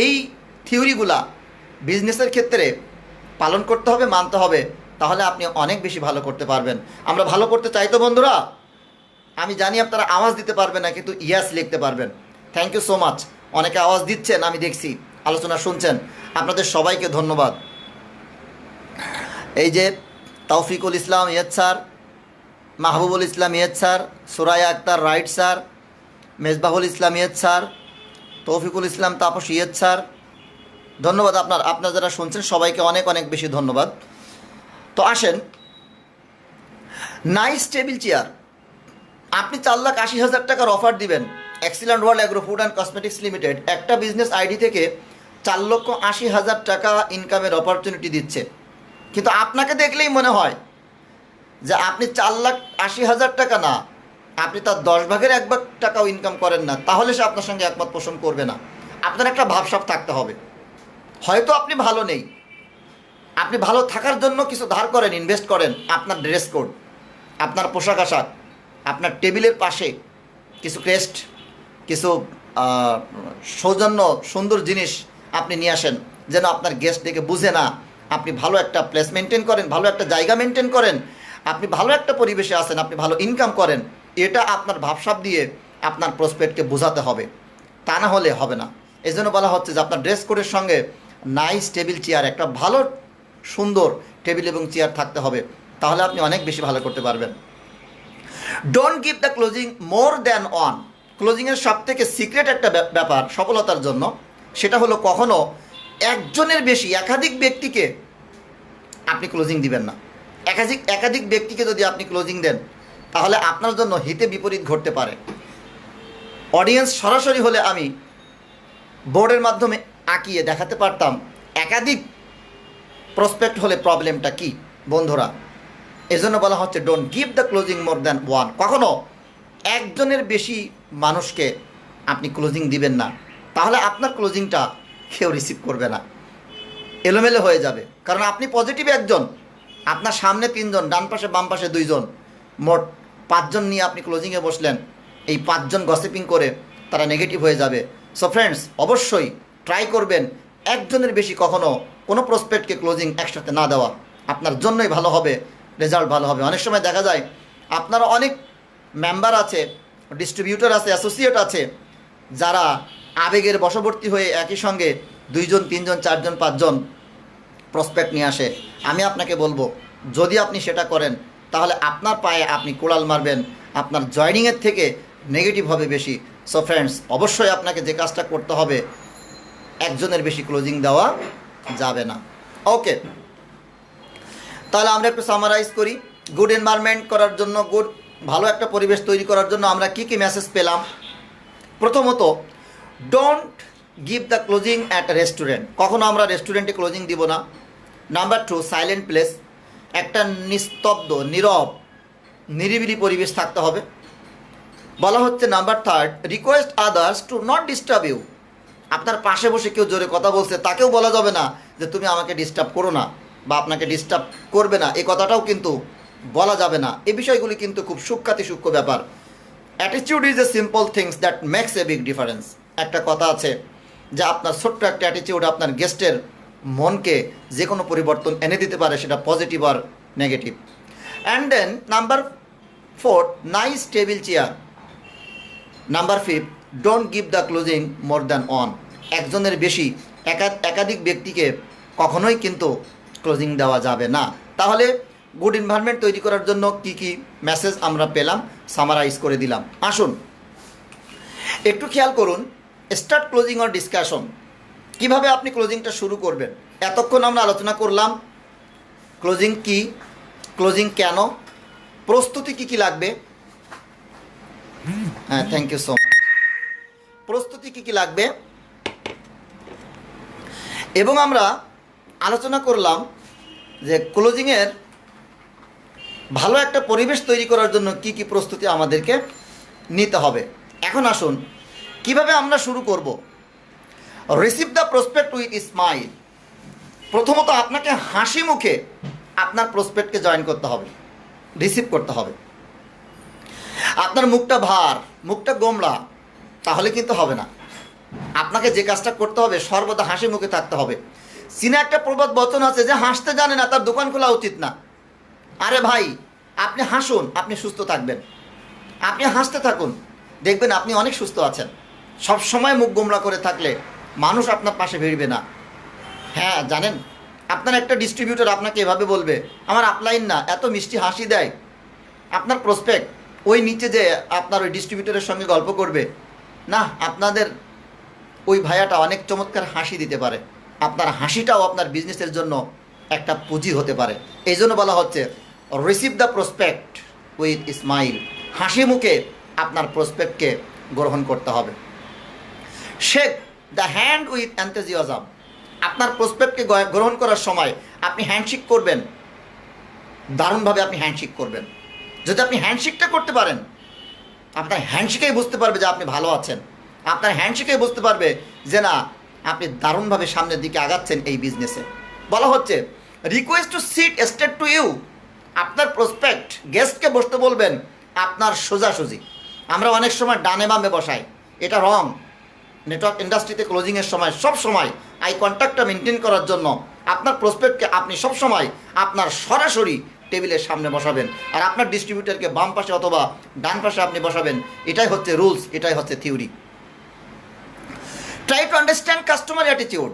এই থিওরিগুলা বিজনেসের ক্ষেত্রে পালন করতে হবে, মানতে হবে, তাহলে আপনি অনেক বেশি ভালো করতে পারবেন। আমরা ভালো করতে চাই তো বন্ধুরা? আমি জানি আপনারা আওয়াজ দিতে পারবেন না, কিন্তু ইয়াস লিখতে পারবেন। Thank you so much. অনেকে আওয়াজ দিচ্ছেন, আমি দেখছি, আলোচনা শুনছেন, আপনাদের সবাইকে ধন্যবাদ। এই যে Toufikul Islam yes sir, Mahbubul Islam yes sir, Suraiya Akter right sir, Mezbahul Islam yes sir, Toufikul Islam Tapas yes sir, ধন্যবাদ। আপনার যারা শুনছেন সবাইকে অনেক অনেক বেশি ধন্যবাদ। তো আসেন, নাইস টেবিল চেয়ার। আপনি 4,80,000 টাকার অফার দিবেন excellent world agro food and cosmetics limited একটা বিজনেস আইডি থেকে 4,80,000 টাকা ইনকামের অপরচুনিটি দিচ্ছে, কিন্তু আপনাকে দেখলেই মনে হয় যে আপনি 4,80,000 টাকা না, আপনি তার 10 ভাগের 1 ভাগ টাকাও ইনকাম করেন না, তাহলে সে আপনার সঙ্গে একমত পোষণ করবে না। আপনার একটা ভাবসাব থাকতে হবে। হয়তো আপনি ভালো নেই, আপনি ভালো থাকার জন্য কিছু ধার করেন, ইনভেস্ট করেন, আপনার ড্রেস কোড, আপনার পোশাক আশাক, আপনার টেবিলের পাশে কিছু ক্রেস্ট, কিছু সৌজন্য সুন্দর জিনিস আপনি নিয়ে আসেন, যেন আপনার গেস্ট দেখে বুঝে না আপনি ভালো একটা প্লেস মেনটেন করেন, ভালো একটা জায়গা মেনটেন করেন, আপনি ভালো একটা পরিবেশে আছেন, আপনি ভালো ইনকাম করেন। এটা আপনার ভাবসাব দিয়ে আপনার প্রসপেক্টকে বোঝাতে হবে, তা না হলে হবে না। এই জন্য বলা হচ্ছে যে আপনার ড্রেস কোডের সঙ্গে নাইস টেবিল চেয়ার, একটা ভালো সুন্দর টেবিল এবং চেয়ার থাকতে হবে, তাহলে আপনি অনেক বেশি ভালো করতে পারবেন। Don't give the closing more than one. ক্লোজিংয়ের সব থেকে সিক্রেট একটা ব্যাপার সফলতার জন্য, সেটা হলো কখনো একজনের বেশি একাধিক ব্যক্তিকে আপনি ক্লোজিং দিবেন না। একাধিক ব্যক্তিকে যদি আপনি ক্লোজিং দেন তাহলে আপনার জন্য হিতে বিপরীত ঘটতে পারে। অডিয়েন্স সরাসরি হলে আমি বোর্ডের মাধ্যমে আঁকিয়ে দেখাতে পারতাম একাধিক প্রসপেক্ট হলে প্রবলেমটা কি বন্ধুরা। এজন্য বলা হচ্ছে don't give the closing more than one. কখনো একজনের বেশি মানুষকে আপনি ক্লোজিং দিবেন না, তাহলে আপনার ক্লোজিংটা কেউ রিসিভ করবে না, এলোমেলো হয়ে যাবে। কারণ আপনি পজিটিভ একজন, আপনার সামনে 3 জন, ডান পাশে বাম পাশে 2 জন, মোট 5 জন নিয়ে আপনি ক্লোজিংয়ে বসলেন। এই 5 জন গসিপিং করে তারা নেগেটিভ হয়ে যাবে। সো ফ্রেন্ডস, অবশ্যই ট্রাই করবেন একজনের বেশি কখনো কোনো প্রসপেক্টকে ক্লোজিং একসাথে না দেওয়া, আপনার জন্যই ভালো হবে, রেজাল্ট ভালো হবে। অনেক সময় দেখা যায় আপনারা অনেক মেম্বার আছে, ডিস্ট্রিবিউটর আছে, অ্যাসোসিয়েট আছে, যারা আবেগের বশবর্তী হয়ে একই সঙ্গে 2জন 3জন 4জন 5জন প্রসপেক্ট নিয়ে আসে, আমি আপনাকে বলবো যদি আপনি সেটা করেন তাহলে আপনার পায়ে আপনি কোড়াল মারবেন, আপনার জয়নিংয়ের থেকে নেগেটিভ হবে বেশি। সো ফ্রেন্ডস, অবশ্যই আপনাকে যে কাজটা করতে হবে, একজনের বেশি ক্লোজিং দেওয়া যাবে না। ওকে, তাহলে আমরা একটু সামারাইজ করি। গুড এনভায়রনমেন্ট করার জন্য, ভালো একটা পরিবেশ তৈরি করার জন্য আমরা কি কি মেসেজ পেলাম? প্রথমত, don't give the closing at restaurant, কখনো আমরা রেস্টুরেন্টে ক্লোজিং দিব না। নাম্বার 2, সাইলেন্ট প্লেস, একটা নিস্তব্ধ নীরব নিরিবিলি পরিবেশ থাকতে হবে। বলা হচ্ছে number 3, request others to not disturb you, আপনার পাশে বসে কেউ জোরে কথা বলছে তাকেও বলা যাবে না যে তুমি আমাকে ডিস্টার্ব করো না বা আপনাকে ডিস্টার্ব করবে না, এই কথাটাও কিন্তু বলা যাবে না। এই বিষয়গুলি কিন্তু খুব সূক্ষ্ম ব্যাপার। Attitude is a simple things that makes a big difference, একটা কথা আছে যে আপনার ছোট্ট একটা অ্যাটিটিউড আপনার গেস্টের মনকে যে কোনো পরিবর্তন এনে দিতে পারে, সেটা পজিটিভ আর নেগেটিভ। And then number 4, nice table chair. Number 5, don't give the closing more than one, একজনের বেশি একাধিক ব্যক্তিকে কখনোই কিন্তু ক্লোজিং দেওয়া যাবে না। তাহলে গুড এনভায়রনমেন্ট তৈরি করার জন্য কি কি মেসেজ আমরা পেলাম, সামারাইজ করে দিলাম। আসুন একটু খেয়াল করুন, স্টার্ট ক্লোজিং অর ডিসকাশন, কিভাবে আপনি ক্লোজিংটা শুরু করবেন। এতক্ষণ আমরা আলোচনা করলাম ক্লোজিং কি, ক্লোজিং কেন, প্রস্তুতি কি কি লাগবে। হ্যাঁ, থ্যাংক ইউ সো মাচ। প্রস্তুতি কি কি লাগবে, এবং আমরা আলোচনা করলাম যে ক্লোজিংয়ের ভালো একটা পরিবেশ তৈরি করার জন্য কি কি প্রস্তুতি আমাদেরকে নিতে হবে। এখন আসুন কিভাবে আমরা শুরু করব। Receive the prospect with smile, প্রথমত আপনাকে হাসি মুখে আপনার প্রসপেক্টকে জয়েন করতে হবে, রিসিভ করতে হবে। আপনার মুখটা ভার, মুখটা গোমড়া, তাহলে কিন্তু হবে না। আপনাকে যে কাজটা করতে হবে সর্বদা হাসি মুখে থাকতে হবে। চীনা একটা প্রবাদ বচন আছে যে হাসতে জানে না তার দোকান খোলা উচিত না। আরে ভাই, আপনি হাসুন, আপনি সুস্থ থাকবেন। আপনি হাসতে থাকুন, দেখবেন আপনি অনেক সুস্থ আছেন। সব সময় মুখ গোমড়া করে থাকলে মানুষ আপনার পাশে ভিড়বে না। হ্যাঁ জানেন, আপনার একটা ডিস্ট্রিবিউটর আপনাকে এভাবে বলবে, আমার আপলাইন না এত মিষ্টি হাসি দেয়, আপনার প্রসপেক্ট ওই নিচে যে আপনার ওই ডিস্ট্রিবিউটরের সঙ্গে গল্প করবে, না আপনাদের ওই ভাইয়াটা অনেক চমৎকার হাসি দিতে পারে, আপনার হাসিটাও আপনার বিজনেসের জন্য একটা পুঁজি হতে পারে। এই জন্য বলা হচ্ছে receive the prospect with smile, হাসি মুখে আপনার প্রসপেক্টকে গ্রহণ করতে হবে। Shake the hand with enthusiasm, আপনার প্রসপেক্টকে গ্রহণ করার সময় আপনি হ্যান্ডশেক করবেন, দারুণভাবে আপনি হ্যান্ডশেক করবেন। যদি আপনি হ্যান্ডশেকটা করতে পারেন, আপনার হ্যান্ডশেকেই বুঝতে পারবে যে আপনি ভালো আছেন, আপনার হ্যান্ডশেকেই বুঝতে পারবে যে না আপনি দারুণভাবে সামনের দিকে আগাচ্ছেন এই বিজনেসে। বলা হচ্ছে request to sit straight to you, আপনার প্রসপেক্ট গেস্টকে বসতে বলবেন আপনার সোজাসুজি। আমরা অনেক সময় ডানে বামে বসাই, এটা রং। নেটওয়ার্ক ইন্ডাস্ট্রিতে ক্লোজিংয়ের সময় সব সময় আই কন্ট্যাক্টটা মেনটেন করার জন্য আপনার প্রসপেক্টকে আপনি সব সময় আপনার সরাসরি টেবিলের সামনে বসাবেন, আর আপনার ডিস্ট্রিবিউটরকে বাম পাশে অথবা ডান পাশে আপনি বসাবেন। এটাই হচ্ছে রুলস, এটাই হচ্ছে theory. Try to understand customer attitude,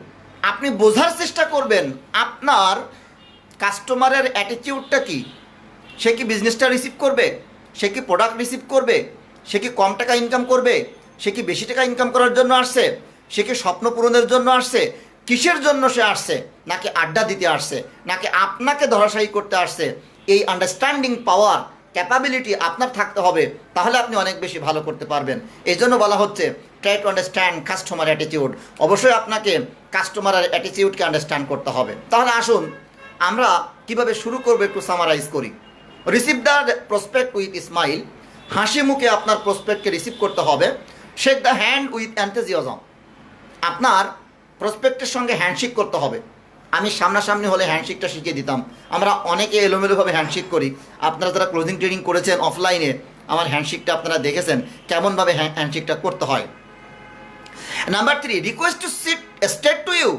আপনি বোঝার চেষ্টা করবেন আপনার কাস্টমারের অ্যাটিটিউডটা কি। সে কি বিজনেসটা রিসিভ করবে, সে কি প্রোডাক্ট রিসিভ করবে, সে কি কম টাকা ইনকাম করবে, সে কি বেশি টাকা ইনকাম করার জন্য আসছে, সে কি স্বপ্ন পূরণের জন্য আসছে, কিসের জন্য সে আসছে, নাকি আড্ডা দিতে আসছে, নাকি আপনাকে ধরাশায়ী করতে আসছে। এই আন্ডারস্ট্যান্ডিং পাওয়ার ক্যাপাবিলিটি আপনার থাকতে হবে, তাহলে আপনি অনেক বেশি ভালো করতে পারবেন। এই জন্য বলা হচ্ছে try to understand customer attitude, অবশ্যই আপনাকে কাস্টমারের অ্যাটিটিউডকে আন্ডারস্ট্যান্ড করতে হবে। তাহলে আসুন আমরা কিভাবে শুরু করবো একটু সামারাইজ করি। Receive the prospect with smile, হাসি মুখে আপনার প্রসপেক্টকে রিসিভ করতে হবে। Shake the hand with enthusiasm, আপনার প্রসপেক্টের সঙ্গে হ্যান্ডশেক করতে হবে। আমি সামনাসামনি হলে হ্যান্ডশেকটা শিখিয়ে দিতাম, আমরা অনেকে এলোমেলোভাবে হ্যান্ডশেক করি। আপনারা যারা ক্লোজিং ট্রেনিং করেছেন অফলাইনে, আমার হ্যান্ডশেকটা আপনারা দেখেছেন কেমনভাবে হ্যান্ডশেকটা করতে হয়। Number 3, request to sit straight to you,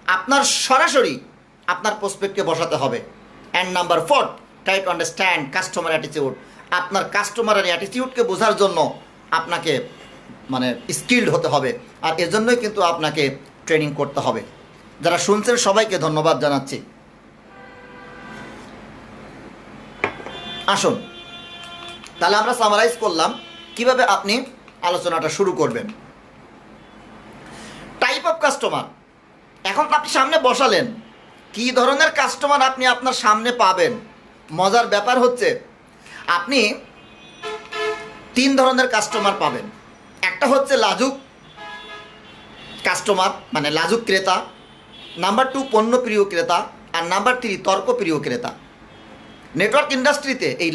আপনার সরাসরি আপনার প্রসপেক্টকে বসাতে হবে। And number 4, try to understand customer attitude, আপনার কাস্টমারের অ্যাটিটিউডকে বোঝার জন্য আপনাকে স্কিল্ড হতে হবে। আর এর জন্যই কিন্তু আপনাকে ট্রেনিং করতে হবে। যারা শুনছেন সবাইকে ধন্যবাদ জানাচ্ছি। আসুন তাহলে আমরা সামারাইজ করলাম কিভাবে আপনি আলোচনাটা শুরু করবেন। টাইপ অফ কাস্টমার, এখন আপনি সামনে বসালেন, কি ধরনের কাস্টমার আপনি আপনার সামনে পাবেন। মজার ব্যাপার হচ্ছে আপনি 3 ধরনের কাস্টমার পাবেন। একটা হচ্ছে লাজুক কাস্টমার, মানে লাজুক ক্রেতা। নাম্বার 2 পণ্যপ্রিয় ক্রেতা। আর নাম্বার 3 তর্কপ্রিয় ক্রেতা। নেটওয়ার্ক ইন্ডাস্ট্রিতে এই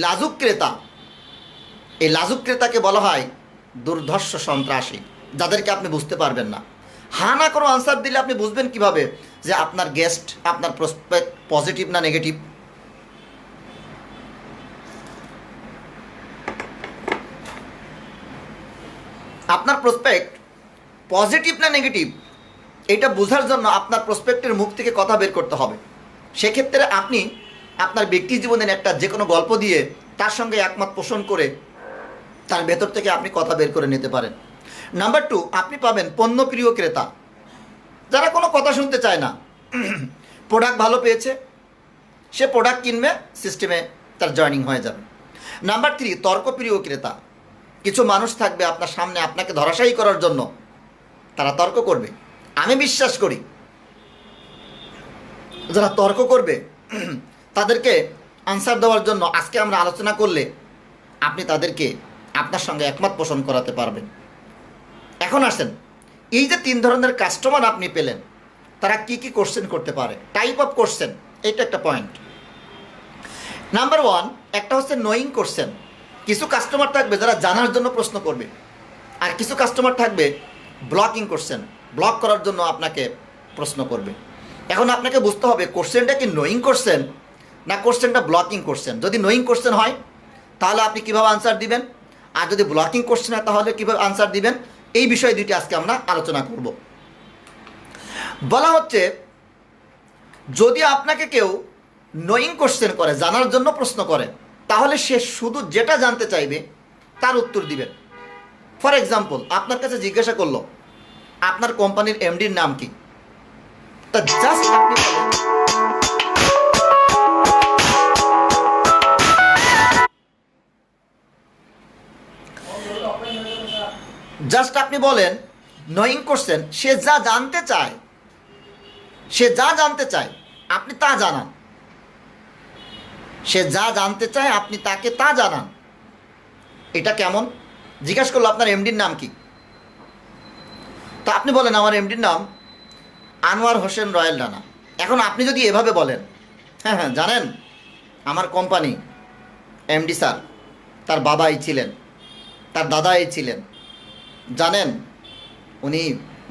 লাজুক ক্রেতাকে বলা হয় দুর্ধর্ষ সন্ত্রাসী, যাদেরকে আপনি বুঝতে পারবেন না। হ্যাঁ না কোনো আনসার দিলে আপনি বুঝবেন কিভাবে যে আপনার গেস্ট, আপনার প্রসপেক্ট পজিটিভ না নেগেটিভ। আপনার প্রসপেক্ট পজিটিভ না নেগেটিভ এটা বোঝার জন্য আপনার প্রসপেক্টের মুখ থেকে কথা বের করতে হবে। সেক্ষেত্রে আপনি আপনার ব্যক্তি জীবনের একটা যে কোনো গল্প দিয়ে তার সঙ্গে একমত পোষণ করে তার ভেতর থেকে আপনি কথা বের করে নিতে পারেন। নাম্বার 2 আপনি পাবেন পণ্যপ্রিয় ক্রেতা, যারা কোনো কথা শুনতে চায় না। প্রোডাক্ট ভালো পেয়েছে, সে প্রোডাক্ট কিনবে, সিস্টেমে তার জয়েনিং হয়ে যাবে। নাম্বার 3 তর্কপ্রিয় ক্রেতা, কিছু মানুষ থাকবে আপনার সামনে আপনাকে ধরাশায়ী করার জন্য, তারা তর্ক করবে। আমি বিশ্বাস করি যারা তর্ক করবে তাদেরকে আনসার দেওয়ার জন্য আজকে আমরা আলোচনা করলে আপনি তাদেরকে আপনার সঙ্গে একমত পোষণ করাতে পারবেন। এখন আসেন, এই যে 3 ধরনের কাস্টমার আপনি পেলেন, তারা কি কি কোশ্চেন করতে পারে, টাইপ অফ কোশ্চেন, এটা একটা পয়েন্ট। নাম্বার 1 একটা হচ্ছে নোয়িং কোশ্চেন। কিছু কাস্টমার থাকবে যারা জানার জন্য প্রশ্ন করবে, আর কিছু কাস্টমার থাকবে ব্লকিং কোশ্চেন, ব্লক করার জন্য আপনাকে প্রশ্ন করবে। এখন আপনাকে বুঝতে হবে কোশ্চেনটা কি নোয়িং কোশ্চেন না কোশ্চেনটা ব্লকিং কোশ্চেন। যদি নোয়িং কোশ্চেন হয় তাহলে আপনি কীভাবে আনসার দিবেন, আর যদি ব্লকিং কোশ্চেন হয় তাহলে কীভাবে আনসার দিবেন, এই বিষয় দুইটি আজকে আমরা আলোচনা করব। বলা হচ্ছে যদি আপনাকে কেউ নোয়িং কোশ্চেন করে, জানার জন্য প্রশ্ন করে, তাহলে সে শুধু যেটা জানতে চাইবে তার উত্তর দিবেন। ফর এক্সাম্পল, আপনার কাছে জিজ্ঞাসা করলো আপনার কোম্পানির এমডির নাম কি, তা জাস্ট আপনি বলেন নোয়িং কোশ্চেন, সে যা জানতে চায় আপনি তা জানান। সে যা জানতে চায় আপনি তাকে তা জানান। এটা কেমন? জিজ্ঞাসা করলো আপনার এমডির নাম কি, তা আপনি বলেন আমার এমডির নাম আনোয়ার হোসেন রয়েল রানা। এখন আপনি যদি এভাবে বলেন, হ্যাঁ হ্যাঁ জানেন আমার কোম্পানি এমডি স্যার, তার বাবা এই ছিলেন, তার দাদা এই ছিলেন, জানেন উনি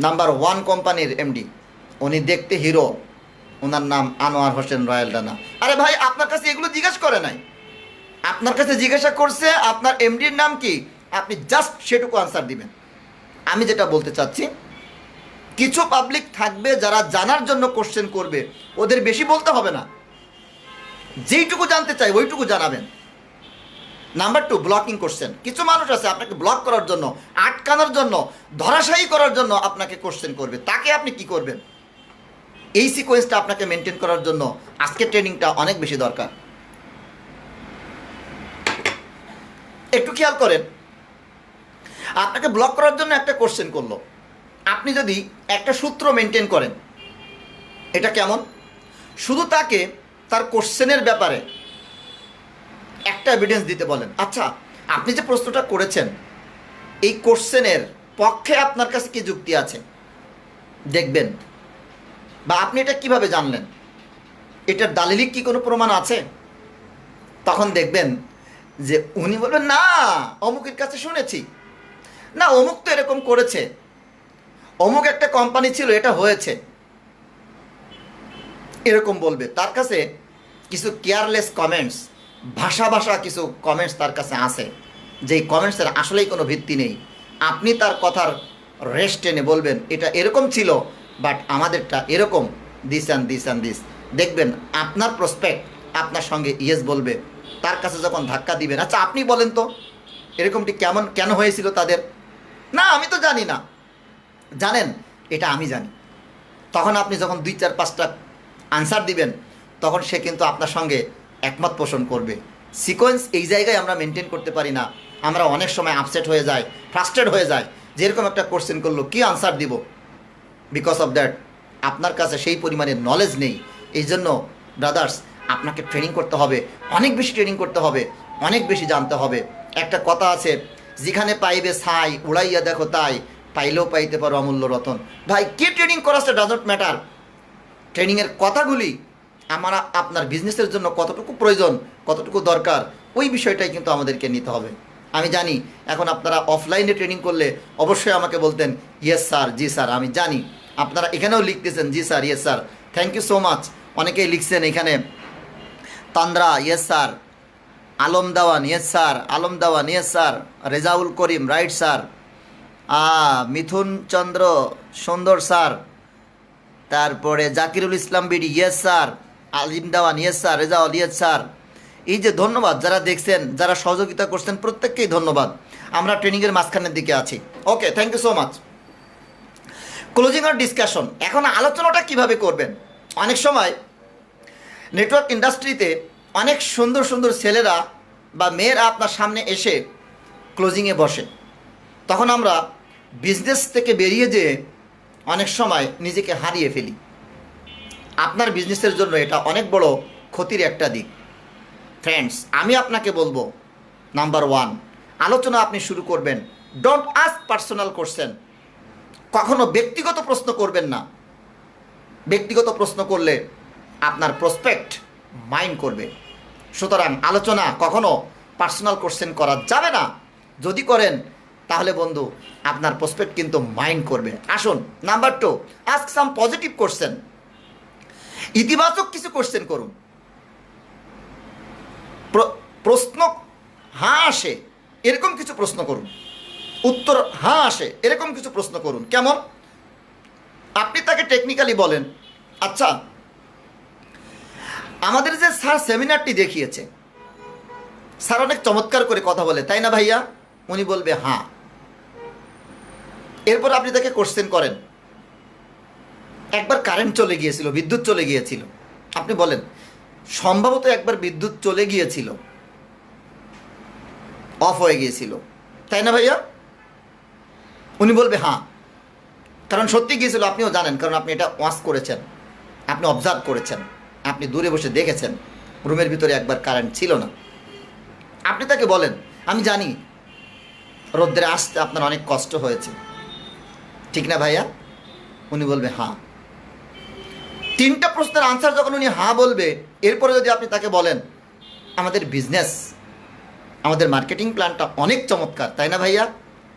নাম্বার 1 কোম্পানির এমডি, উনি দেখতে হিরো, ওনার নাম আনোয়ার হোসেন রয়েল রানা। আরে ভাই, আপনার কাছে এগুলো জিজ্ঞাসা করে নাই, আপনার কাছে জিজ্ঞাসা করছে আপনার এমডির নাম কি, আপনি জাস্ট সেটুকু আনসার দিবেন। আমি যেটা বলতে চাচ্ছি, কিছু পাবলিক থাকবে যারা জানার জন্য কোশ্চেন করবে, ওদের বেশি বলতে হবে না, যেইটুকু জানতে চাই ওইটুকু জানাবেন। Number 2 blocking question. কিছু মানুষ আছে আপনাকে ব্লক করার জন্য, আটকানোর জন্য, ধরাশায়ী করার জন্য আপনাকে কোশ্চেন করবে, তাকে আপনি কি করবেন? এই সিকোয়েন্সটা আপনাকে মেনটেন করার জন্য আজকের ট্রেনিংটা অনেক বেশি দরকার। একটু খেয়াল করেন, আপনাকে ব্লক করার জন্য একটা কোশ্চেন করলো, আপনি যদি একটা সূত্র মেনটেন করেন, এটা কেমন? শুধু তাকে তার কোশ্চেনের ব্যাপারে একটা এভিডেন্স দিতে বলেন। আচ্ছা, আপনি যে প্রশ্নটা করেছেন এই কোশ্চেনের পক্ষে আপনার কাছে কি যুক্তি আছে দেখবেন, বা আপনি এটা কিভাবে জানলেন, এটার দালিলিক কি কোনো প্রমাণ আছে? তখন দেখবেন যে উনি বলবেন না অমুকের কাছে শুনেছি, না অমুক তো এরকম করেছে, অমুক একটা কোম্পানি ছিল এটা হয়েছে, এরকম বলবে। তার কাছে কিছু কেয়ারলেস কমেন্টস, ভাষা কিছু কমেন্টস তার কাছে আছে, যেই কমেন্টসের আসলেই কোনো ভিত্তি নেই। আপনি তার কথার রেস্ট টেনে বলবেন এটা এরকম ছিল, বাট আমাদেরটা এরকম, this and this and this. দেখবেন আপনার প্রসপেক্ট আপনার সঙ্গে ইয়েস বলবে। তার কাছে যখন ধাক্কা দিবেন, আচ্ছা আপনি বলেন তো এরকমটি কেন হয়েছিল তাদের, না আমি তো জানি না। জানেন এটা আমি জানি, তখন আপনি যখন 2-4-5টা আনসার দিবেন তখন সে কিন্তু আপনার সঙ্গে একমত পোষণ করবে। সিকোয়েন্স এই জায়গায় আমরা মেনটেন করতে পারি না, আমরা অনেক সময় আপসেট হয়ে যাই, ফ্রাস্ট্রেট হয়ে যায়, যেরকম একটা কোশ্চেন করলো কি আনসার দিব, বিকজ অফ দ্যাট আপনার কাছে সেই পরিমাণে নলেজ নেই। এই জন্য ব্রাদার্স আপনাকে ট্রেনিং করতে হবে, অনেক বেশি ট্রেনিং করতে হবে, অনেক বেশি জানতে হবে। একটা কথা আছে, যেখানে পাইবে ছাই উড়াইয়া দেখো তাই, পাইলেও পাইতে পারো অমূল্য রতন। ভাই কি ট্রেনিং করাচ্ছে ডাজন্ট ম্যাটার, ট্রেনিংয়ের কথাগুলি আমরা আপনার বিজনেসের জন্য কতটুকু প্রয়োজন, কতটুকু দরকার, ওই বিষয়টাই কিন্তু আমাদেরকে নিতে হবে। আমি জানি এখন আপনারা অফলাইনে ট্রেনিং করলে অবশ্যই আমাকে বলতেন ইয়েস স্যার, জি স্যার। আমি জানি আপনারা এখানেও লিখতেছেন জি sir, yes sir, thank you so much. অনেকেই লিখছেন এখানে Tandra, yes sir, Alam Dewan, yes sir, Alam Dewan, yes sir, Rezaul Karim, right sir, Mithun Chandra Sundar sir, তারপরে Zakirul Islam BD, yes sir, Alim Dewan, yes sir, Rezaul, yes sir. এই যে ধন্যবাদ, যারা দেখছেন, যারা সহযোগিতা করছেন, প্রত্যেককেই ধন্যবাদ। আমরা ট্রেনিংয়ের মাঝখানের দিকে আছি। Okay, thank you so much. Closing আর ডিসকাশন, এখন আলোচনাটা কিভাবে করবেন। অনেক সময় নেটওয়ার্ক ইন্ডাস্ট্রিতে অনেক সুন্দর সুন্দর ছেলেরা বা মেয়েরা আপনার সামনে এসে ক্লোজিংয়ে বসে, তখন আমরা বিজনেস থেকে বেরিয়ে যেয়ে অনেক সময় নিজেকে হারিয়ে ফেলি। আপনার বিজনেসের জন্য এটা অনেক বড় ক্ষতির একটা দিক। ফ্রেন্ডস, আমি আপনাকে বলবো, নাম্বার 1, আলোচনা আপনি শুরু করবেন, ডোন্ট আস্ক পার্সোনাল কোশ্চেন। কখনো ব্যক্তিগত প্রশ্ন করবেন না। ব্যক্তিগত প্রশ্ন করলে আপনার প্রসপেক্ট মাইন্ড করবে। সুতরাং আলোচনা কখনো পার্সোনাল কোশ্চেন করা যাবে না। যদি করেন তাহলে বন্ধু আপনার প্রসপেক্ট কিন্তু মাইন্ড করবে। আসুন, নাম্বার 2, আস্ক সাম পজিটিভ কোশ্চেন। ইতিবাচক কিছু কোশ্চেন করুন। প্রশ্ন হ্যাঁ আসে এরকম কিছু প্রশ্ন করুন, উত্তর হ্যাঁ আসে এরকম কিছু প্রশ্ন করুন। কেমন? আপনি তাকে টেকনিক্যালি বলেন, আচ্ছা আমাদের যে স্যার সেমিনারটি দেখিয়েছে, স্যার অনেক চমৎকার করে কথা বলে, তাই না ভাইয়া? উনি বলবে হ্যাঁ। এরপর আপনি তাকে কোশ্চেন করেন, একবার কারেন্ট চলে গিয়েছিল, বিদ্যুৎ চলে গিয়েছিল। আপনি বলেন সম্ভবত একবার বিদ্যুৎ চলে গিয়েছিল, অফ হয়ে গিয়েছিল, তাই না ভাইয়া? উনি বলবে হ্যাঁ, কারণ সত্যি গিয়েছিল, আপনিও জানেন, কারণ আপনি এটা ওয়াচ করেছেন, আপনি অবজার্ভ করেছেন, আপনি দূরে বসে দেখেছেন রুমের ভিতরে একবার কারেন্ট ছিল না। আপনি তাকে বলেন আমি জানি রোদ্রে আসতে আপনার অনেক কষ্ট হয়েছে, ঠিক না ভাইয়া? উনি বলবে হ্যাঁ। 3টা প্রশ্নের আনসার যখন উনি হ্যাঁ বলবে, এরপরে যদি আপনি তাকে বলেন আমাদের বিজনেস, আমাদের মার্কেটিং প্ল্যানটা অনেক চমৎকার, তাই না ভাইয়া?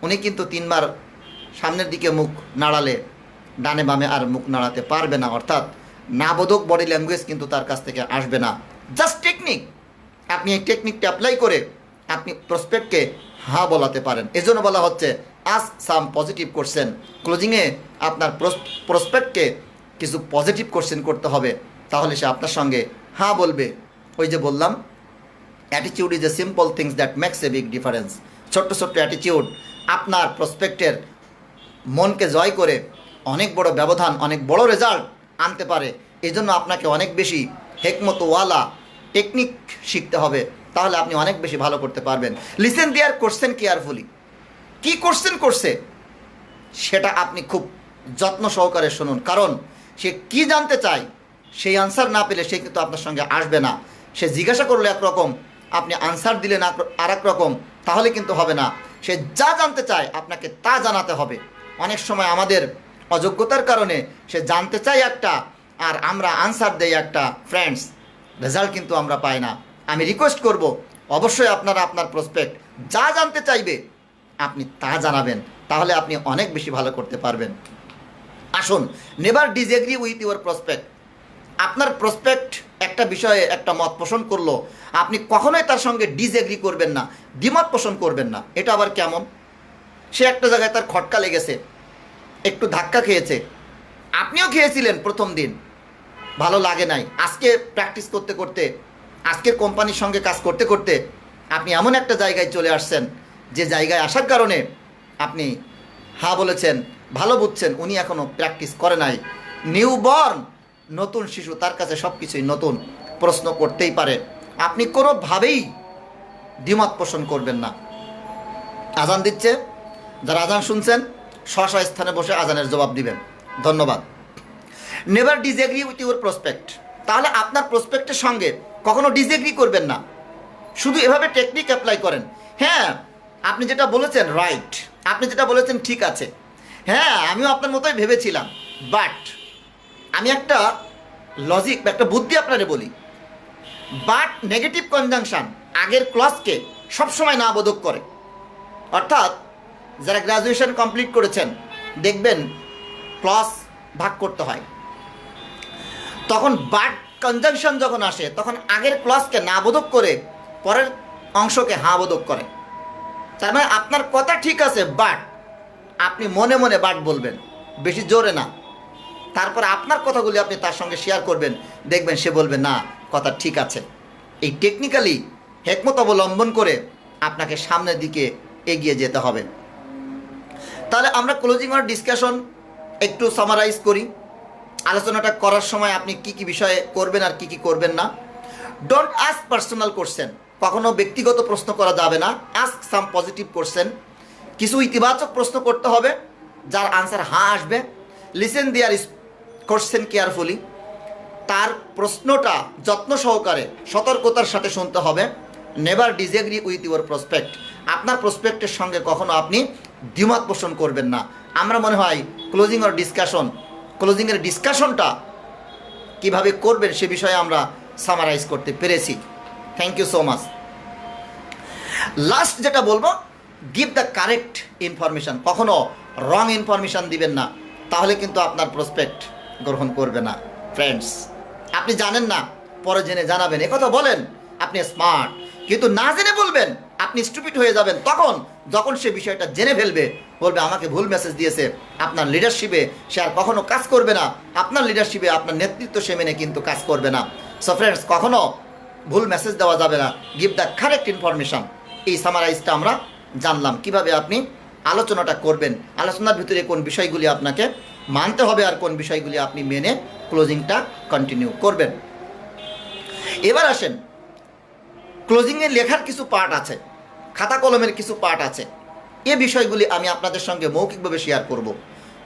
উনি কিন্তু 3বার সামনের দিকে মুখ নাড়ালে ডানে বামে আর মুখ নাড়াতে পারবে না, অর্থাৎ নাবোধক বডি ল্যাঙ্গুয়েজ কিন্তু তার কাছ থেকে আসবে না। জাস্ট টেকনিক, আপনি এই টেকনিকটা অ্যাপ্লাই করে আপনি প্রসপেক্টকে হ্যাঁ বলাতে পারেন। এজন্য বলা হচ্ছে আস্ক সাম পজিটিভ কোশ্চেন। ক্লোজিংয়ে আপনার প্রসপেক্টকে কিছু পজিটিভ কোশ্চেন করতে হবে, তাহলে সে আপনার সঙ্গে হ্যাঁ বলবে। ওই যে বললাম, attitude is a simple things that makes a big difference. ছোট্ট ছোট্ট অ্যাটিটিউড আপনার প্রসপেক্টের মনকে জয় করে অনেক বড় ব্যবধান, অনেক বড় রেজাল্ট আনতে পারে। এই জন্য আপনাকে অনেক বেশি হেকমতওয়ালা টেকনিক শিখতে হবে, তাহলে আপনি অনেক বেশি ভালো করতে পারবেন। লিসেন দেয়ার কোশ্চেন কেয়ারফুলি। কি কোশ্চেন করছে সেটা আপনি খুব যত্ন সহকারে শুনুন, কারণ সে কি জানতে চায় সেই আনসার না পেলে সে কিন্তু আপনার সঙ্গে আসবে না। সে জিজ্ঞাসা করলে একরকম, আপনি আনসার দিলেন আর এক রকম, তাহলে কিন্তু হবে না। সে যা জানতে চায় আপনাকে তা জানাতে হবে। অনেক সময় আমাদের অযোগ্যতার কারণে সে জানতে চায় একটা আর আমরা আনসার দেই একটা, ফ্রেন্ডস রেজাল্ট কিন্তু আমরা পাই না। আমি রিকোয়েস্ট করব, অবশ্যই আপনারা আপনার প্রসপেক্ট যা জানতে চাইবে আপনি তা জানাবেন, তাহলে আপনি অনেক বেশি ভালো করতে পারবেন। আসুন, never disagree with your prospect. আপনার প্রসপেক্ট একটা বিষয়ে একটা মত পোষণ করলো, আপনি কখনোই তার সঙ্গে ডিসএগ্রি করবেন না, দ্বিমত পোষণ করবেন না। এটা আবার কেমন? সে একটা জায়গায় তার খটকা লেগেছে, একটু ধাক্কা খেয়েছে, আপনিও খেয়েছিলেন প্রথম দিন, ভালো লাগে নাই। আজকে প্র্যাকটিস করতে করতে, আজকের কোম্পানির সঙ্গে কাজ করতে করতে আপনি এমন একটা জায়গায় চলে আসছেন, যে জায়গায় আসার কারণে আপনি হ্যাঁ বলেছেন, ভালো বুঝছেন, উনি এখনও প্র্যাকটিস করে নাই, নিউবর্ন, নতুন শিশু, তার কাছে সব কিছুই নতুন, প্রশ্ন করতেই পারে। আপনি কোনোভাবেই দ্বিমত পোষণ করবেন না। আজান দিচ্ছে, যারা আজান শুনছেন স্ব স্থানে বসে আজানের জবাব দিবেন। ধন্যবাদ। Never disagree with your prospect. তাহলে আপনার প্রসপেক্টের সঙ্গে কখনো ডিসএগ্রি করবেন না, শুধু এভাবে টেকনিক অ্যাপ্লাই করেন। হ্যাঁ, আপনি যেটা বলেছেন রাইট, আপনি যেটা বলেছেন ঠিক আছে, হ্যাঁ আমিও আপনার মতোই ভেবেছিলাম, বাট আমি একটা লজিক বা একটা বুদ্ধি আপনারে বলি। বাট নেগেটিভ কনজাংশন আগের ক্লজকে সবসময় না বোধক করে। অর্থাৎ যারা গ্র্যাজুয়েশন কমপ্লিট করেছেন দেখবেন ক্লজ ভাগ করতে হয়, তখন বাট কনজাংশন যখন আসে তখন আগের ক্লজকে না বোধক করে পরের অংশকে হা বোধক করে। তার মানে আপনার কথা ঠিক আছে, বাট আপনি মনে মনে বাট বলবেন, বেশি জোরে না। তারপর আপনার কথাগুলি আপনি তার সঙ্গে শেয়ার করবেন, দেখবেন সে বলবে না কথা ঠিক আছে। এই টেকনিক্যালি হেকমত অবলম্বন করে আপনাকে সামনের দিকে এগিয়ে যেতে হবে। তাহলে আমরা ক্লোজিং আর ডিসকাশন একটু সামারাইজ করি। আলোচনাটা করার সময় আপনি কি কি বিষয়ে করবেন আর কি কি করবেন না। ডোন্ট আস্ক পার্সোনাল কোশ্চেন, কখনো ব্যক্তিগত প্রশ্ন করা যাবে না। আস্ক সাম পজিটিভ কোশ্চেন, কিছু ইতিবাচক প্রশ্ন করতে হবে যার আনসার হ্যাঁ আসবে। লিসেন দেয়ার কোশ্চেন কেয়ারফুলি, তার প্রশ্নটা যত্ন সহকারে সতর্কতার সাথে শুনতে হবে। Never disagree with your prospect, আপনার প্রসপেক্টের সঙ্গে কখনো আপনি দ্বিমত পোষণ করবেন না। আমরা মনে হয় ক্লোজিং অর ডিসকাশন, ক্লোজিংয়ের ডিসকাশনটা কীভাবে করবেন সে বিষয়ে আমরা সামারাইজ করতে পেরেছি। Thank you so much. Last যেটা বলবো, গিভ দ্য কারেক্ট ইনফরমেশান, কখনো রং ইনফরমেশান দিবেন না, তাহলে কিন্তু আপনার প্রসপেক্ট গ্রহণ করবে না। ফ্রেন্ডস, আপনি জানেন না, পরে জেনে জানাবেন, একথা বলেন আপনি স্মার্ট, কিন্তু না জেনে বলবেন আপনি স্টুপিড হয়ে যাবেন। তখন যখন সে বিষয়টা জেনে ফেলবে, বলবে আমাকে ভুল মেসেজ দিয়েছে, আপনার লিডারশিপে সে আর কখনো কাজ করবে না, আপনার লিডারশিপে আপনার নেতৃত্ব সে মেনে কিন্তু কাজ করবে না। সো ফ্রেন্ডস, কখনো ভুল মেসেজ দেওয়া যাবে না, গিভ দ্য কারেক্ট ইনফরমেশান। এই সামারাইজটা আমরা জানলাম কিভাবে আপনি আলোচনাটা করবেন, আলোচনার ভিতরে কোন বিষয়গুলি আপনাকে মানতে হবে আর কোন বিষয়গুলি আপনি মেনে ক্লোজিংটা কন্টিনিউ করবেন। এবার আসেন, ক্লোজিংয়ে লেখার কিছু পার্ট আছে, খাতা কলমের কিছু পার্ট আছে। এ বিষয়গুলি আমি আপনাদের সঙ্গে মৌখিকভাবে শেয়ার করব।